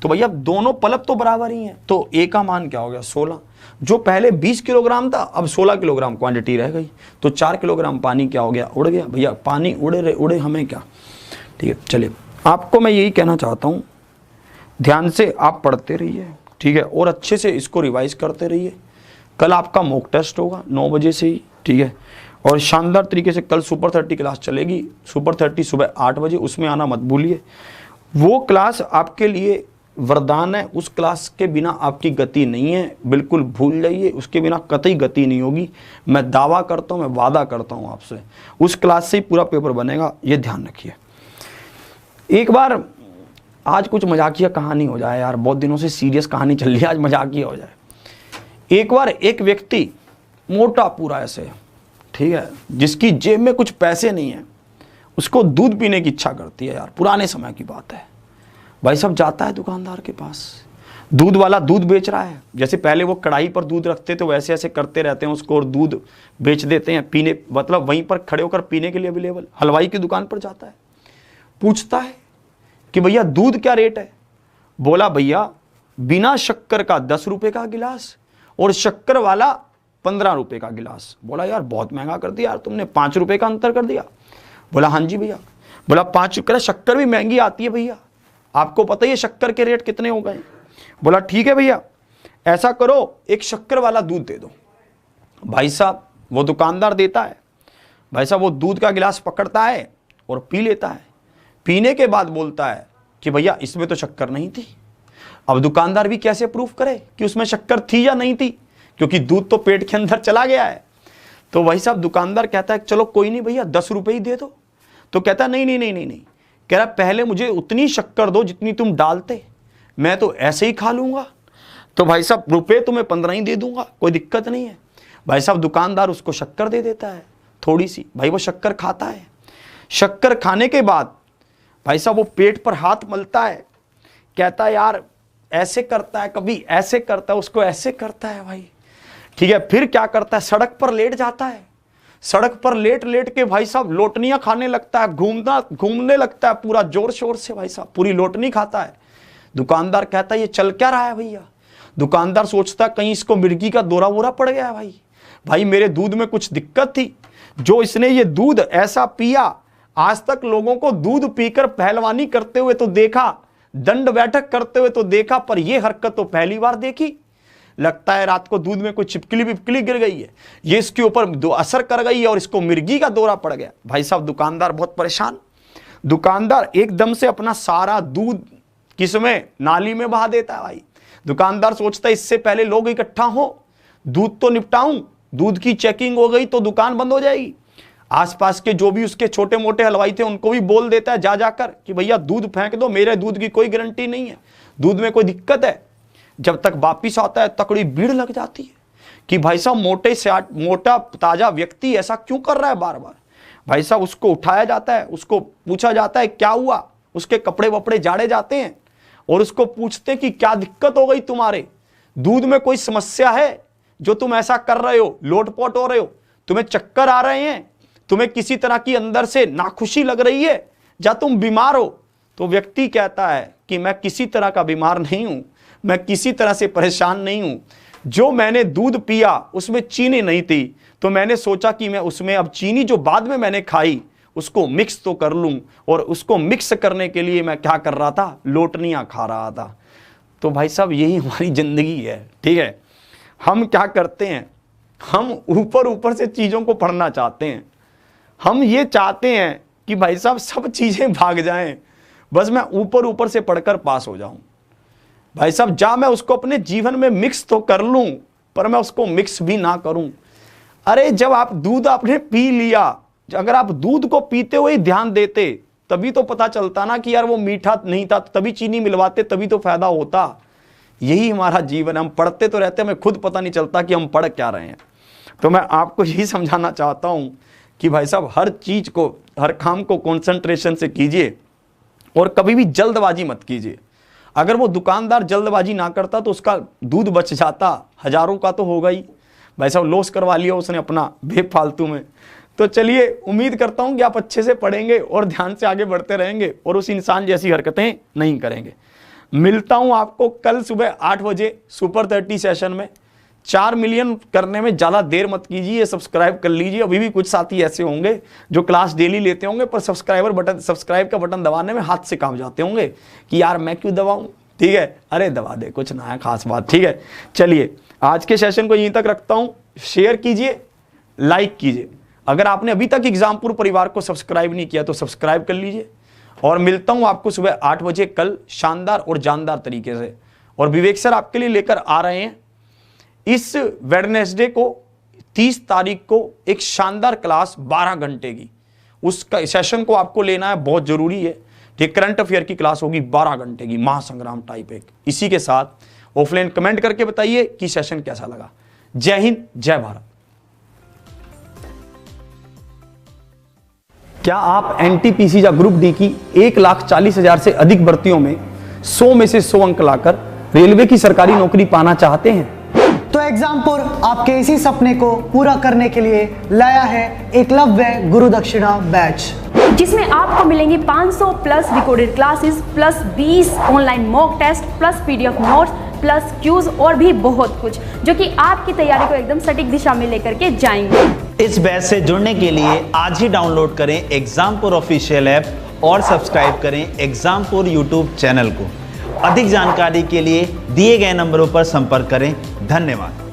तो भैया दोनों पल्प तो बराबर ही हैं, तो ए का मान क्या हो गया, 16। जो पहले 20 किलोग्राम था अब 16 किलोग्राम क्वांटिटी रह गई, तो 4 किलोग्राम पानी क्या हो गया, उड़ गया। भैया पानी उड़े हमें क्या, ठीक है। चलिए, आपको मैं यही कहना चाहता हूँ, ध्यान से आप पढ़ते रहिए, ठीक है, और अच्छे से इसको रिवाइज करते रहिए। कल आपका मॉक टेस्ट होगा 9 बजे से ही, ठीक है, और शानदार तरीके से कल सुपर 30 क्लास चलेगी। सुपर 30 सुबह 8 बजे, उसमें आना मत भूलिए। वो क्लास आपके लिए वरदान है, उस क्लास के बिना आपकी गति नहीं है, बिल्कुल भूल जाइए, उसके बिना कतई गति नहीं होगी। मैं दावा करता हूँ, मैं वादा करता हूँ आपसे, उस क्लास से ही पूरा पेपर बनेगा, ये ध्यान रखिए। एक बार आज कुछ मजाकिया कहानी हो जाए यार, बहुत दिनों से सीरियस कहानी चल रही है, आज मजाकिया हो जाए। एक बार एक व्यक्ति मोटा पूरा ऐसे, ठीक है, जिसकी जेब में कुछ पैसे नहीं है, उसको दूध पीने की इच्छा करती है यार, पुराने समय की बात है। भाई साहब जाता है दुकानदार के पास, दूध वाला दूध बेच रहा है, जैसे पहले वो कढ़ाई पर दूध रखते थे वैसे ऐसे करते रहते हैं उसको, और दूध बेच देते हैं पीने, मतलब वहीं पर खड़े होकर पीने के लिए अवेलेबल। हलवाई की दुकान पर जाता है, पूछता है कि भैया दूध क्या रेट है। बोला भैया बिना शक्कर का 10 रुपए का गिलास और शक्कर वाला 15 रुपए का गिलास। बोला यार बहुत महंगा कर दिया यार तुमने, 5 रुपए का अंतर कर दिया। बोला हाँ जी भैया। बोला 5 रुपये, शक्कर भी महंगी आती है भैया, आपको पता ही है शक्कर के रेट कितने हो गए। बोला ठीक है भैया, ऐसा करो एक शक्कर वाला दूध दे दो। भाई साहब वो दुकानदार देता है, भाई साहब वो दूध का गिलास पकड़ता है और पी लेता है। पीने के बाद बोलता है कि भैया इसमें तो शक्कर नहीं थी। अब दुकानदार भी कैसे प्रूफ करे कि उसमें शक्कर थी या नहीं थी, क्योंकि दूध तो पेट के अंदर चला गया है। तो भाई साहब दुकानदार कहता है चलो कोई नहीं भैया 10 रुपए ही दे दो। तो कहता है नहीं, कह रहा पहले मुझे उतनी शक्कर दो जितनी तुम डालते, मैं तो ऐसे ही खा लूंगा। तो भाई साहब रुपए तो मैं 15 ही दे दूंगा, कोई दिक्कत नहीं है। भाई साहब दुकानदार उसको शक्कर दे देता है थोड़ी सी, भाई वो शक्कर खाता है। शक्कर खाने के बाद भाई साहब वो पेट पर हाथ मलता है, कहता है यार ऐसे करता है, कभी ऐसे करता है, उसको ऐसे करता है भाई, ठीक है। फिर क्या करता है, सड़क पर लेट जाता है, सड़क पर लेट लेट के भाई साहब लोटनियां खाने लगता है, घूमने लगता है पूरा जोर शोर से, भाई साहब पूरी लोटनी खाता है। दुकानदार कहता है ये चल क्या रहा है भैया। दुकानदार सोचता है कहीं इसको मिर्गी का दौरा वोरा पड़ गया है भाई मेरे दूध में कुछ दिक्कत थी, जो इसने ये दूध ऐसा पिया, आज तक लोगों को दूध पीकर पहलवानी करते हुए तो देखा, दंड बैठक करते हुए तो देखा, पर यह हरकत तो पहली बार देखी। लगता है रात को दूध में कोई छिपकली विपकली गिर गई है, ये इसके ऊपर असर कर गई है और इसको मिर्गी का दौरा पड़ गया। भाई साहब दुकानदार बहुत परेशान, दुकानदार एकदम से अपना सारा दूध किसमें, नाली में बहा देता है भाई। दुकानदार सोचता है इससे पहले लोग इकट्ठा हो, दूध तो निपटाऊं, दूध की चेकिंग हो गई तो दुकान बंद हो जाएगी। आसपास के जो भी उसके छोटे मोटे हलवाई थे उनको भी बोल देता है जा जाकर कि भैया दूध फेंक दो, मेरे दूध की कोई गारंटी नहीं है, दूध में कोई दिक्कत है। जब तक वापिस आता है तकड़ी भीड़ लग जाती है कि भाई साहब मोटा ताजा व्यक्ति ऐसा क्यों कर रहा है बार बार। भाई साहब उसको उठाया जाता है, उसको पूछा जाता है क्या हुआ, उसके कपड़े वपड़े झाड़े जाते हैं और उसको पूछते हैं कि क्या दिक्कत हो गई तुम्हारे, दूध में कोई समस्या है जो तुम ऐसा कर रहे हो, लोटपोट हो रहे हो, तुम्हें चक्कर आ रहे हैं, तुम्हें किसी तरह की अंदर से नाखुशी लग रही है, या तुम बीमार हो। तो व्यक्ति कहता है कि मैं किसी तरह का बीमार नहीं हूं, मैं किसी तरह से परेशान नहीं हूं, जो मैंने दूध पिया उसमें चीनी नहीं थी, तो मैंने सोचा कि मैं उसमें अब चीनी जो बाद में मैंने खाई उसको मिक्स तो कर लूं, और उसको मिक्स करने के लिए मैं क्या कर रहा था, लोटनियां खा रहा था। तो भाई साहब यही हमारी जिंदगी है, ठीक है। हम क्या करते हैं, हम ऊपर ऊपर से चीजों को पढ़ना चाहते हैं, हम ये चाहते हैं कि भाई साहब सब चीजें भाग जाएं, बस मैं ऊपर ऊपर से पढ़कर पास हो जाऊं। भाई साहब जा मैं उसको अपने जीवन में मिक्स तो कर लूं, पर मैं उसको मिक्स भी ना करूं। अरे जब आप दूध आपने पी लिया, अगर आप दूध को पीते हुए ध्यान देते तभी तो पता चलता ना कि यार वो मीठा नहीं था, तभी चीनी मिलवाते, तभी तो फायदा होता। यही हमारा जीवन, हम पढ़ते तो रहते, हमें खुद पता नहीं चलता कि हम पढ़ क्या रहे हैं। तो मैं आपको यही समझाना चाहता हूं कि भाई साहब हर चीज को, हर काम को कंसंट्रेशन से कीजिए और कभी भी जल्दबाजी मत कीजिए। अगर वो दुकानदार जल्दबाजी ना करता तो उसका दूध बच जाता, हजारों का तो होगा ही। भाई साहब लॉस करवा लिया उसने अपना बेफालतू में। तो चलिए उम्मीद करता हूं कि आप अच्छे से पढ़ेंगे और ध्यान से आगे बढ़ते रहेंगे और उस इंसान जैसी हरकतें नहीं करेंगे। मिलता हूं आपको कल सुबह 8 बजे सुपर 30 सेशन में। 4 मिलियन करने में ज़्यादा देर मत कीजिए, सब्सक्राइब कर लीजिए। अभी भी कुछ साथी ऐसे होंगे जो क्लास डेली लेते होंगे पर सब्सक्राइब का बटन दबाने में हाथ से काम जाते होंगे कि यार मैं क्यों दबाऊं, ठीक है, अरे दबा दे, कुछ ना है खास बात, ठीक है। चलिए आज के सेशन को यहीं तक रखता हूं। शेयर कीजिए, लाइक कीजिए। अगर आपने अभी तक एग्जामपुर परिवार को सब्सक्राइब नहीं किया तो सब्सक्राइब कर लीजिए और मिलता हूं आपको सुबह 8 बजे कल शानदार और जानदार तरीके से। और विवेक सर आपके लिए लेकर आ रहे हैं इस वेडनेसडे को 30 तारीख को एक शानदार क्लास 12 घंटे की। उस सेशन को आपको लेना है, बहुत जरूरी है। ठीक, करंट अफेयर की क्लास होगी 12 घंटे की, महासंग्राम टाइप एक। इसी के साथ ऑफलाइन कमेंट करके बताइए कि सेशन कैसा लगा। जय हिंद, जय भारत। क्या आप एनटीपीसी या ग्रुप डी की 1,40,000 से अधिक भर्तियों में 100 में से 100 अंक लाकर रेलवे की सरकारी नौकरी पाना चाहते हैं? तो एग्जामपुर आपके इसी सपने को पूरा करने के लिए लाया है एकलव्य गुरु दक्षिणा बैच, जिसमें आपको मिलेंगी 500 plus recorded classes plus 20 online mock test plus PDF notes plus quizzes और भी बहुत कुछ, जो कि आपकी तैयारी को एकदम सटीक दिशा में लेकर के जाएंगे। इस बैच से जुड़ने के लिए आज ही डाउनलोड करें एग्जामपुर ऑफिशियल ऐप और सब्सक्राइब करें एग्जामपुर यूट्यूब चैनल को। अधिक जानकारी के लिए दिए गए नंबरों पर संपर्क करें। धन्यवाद।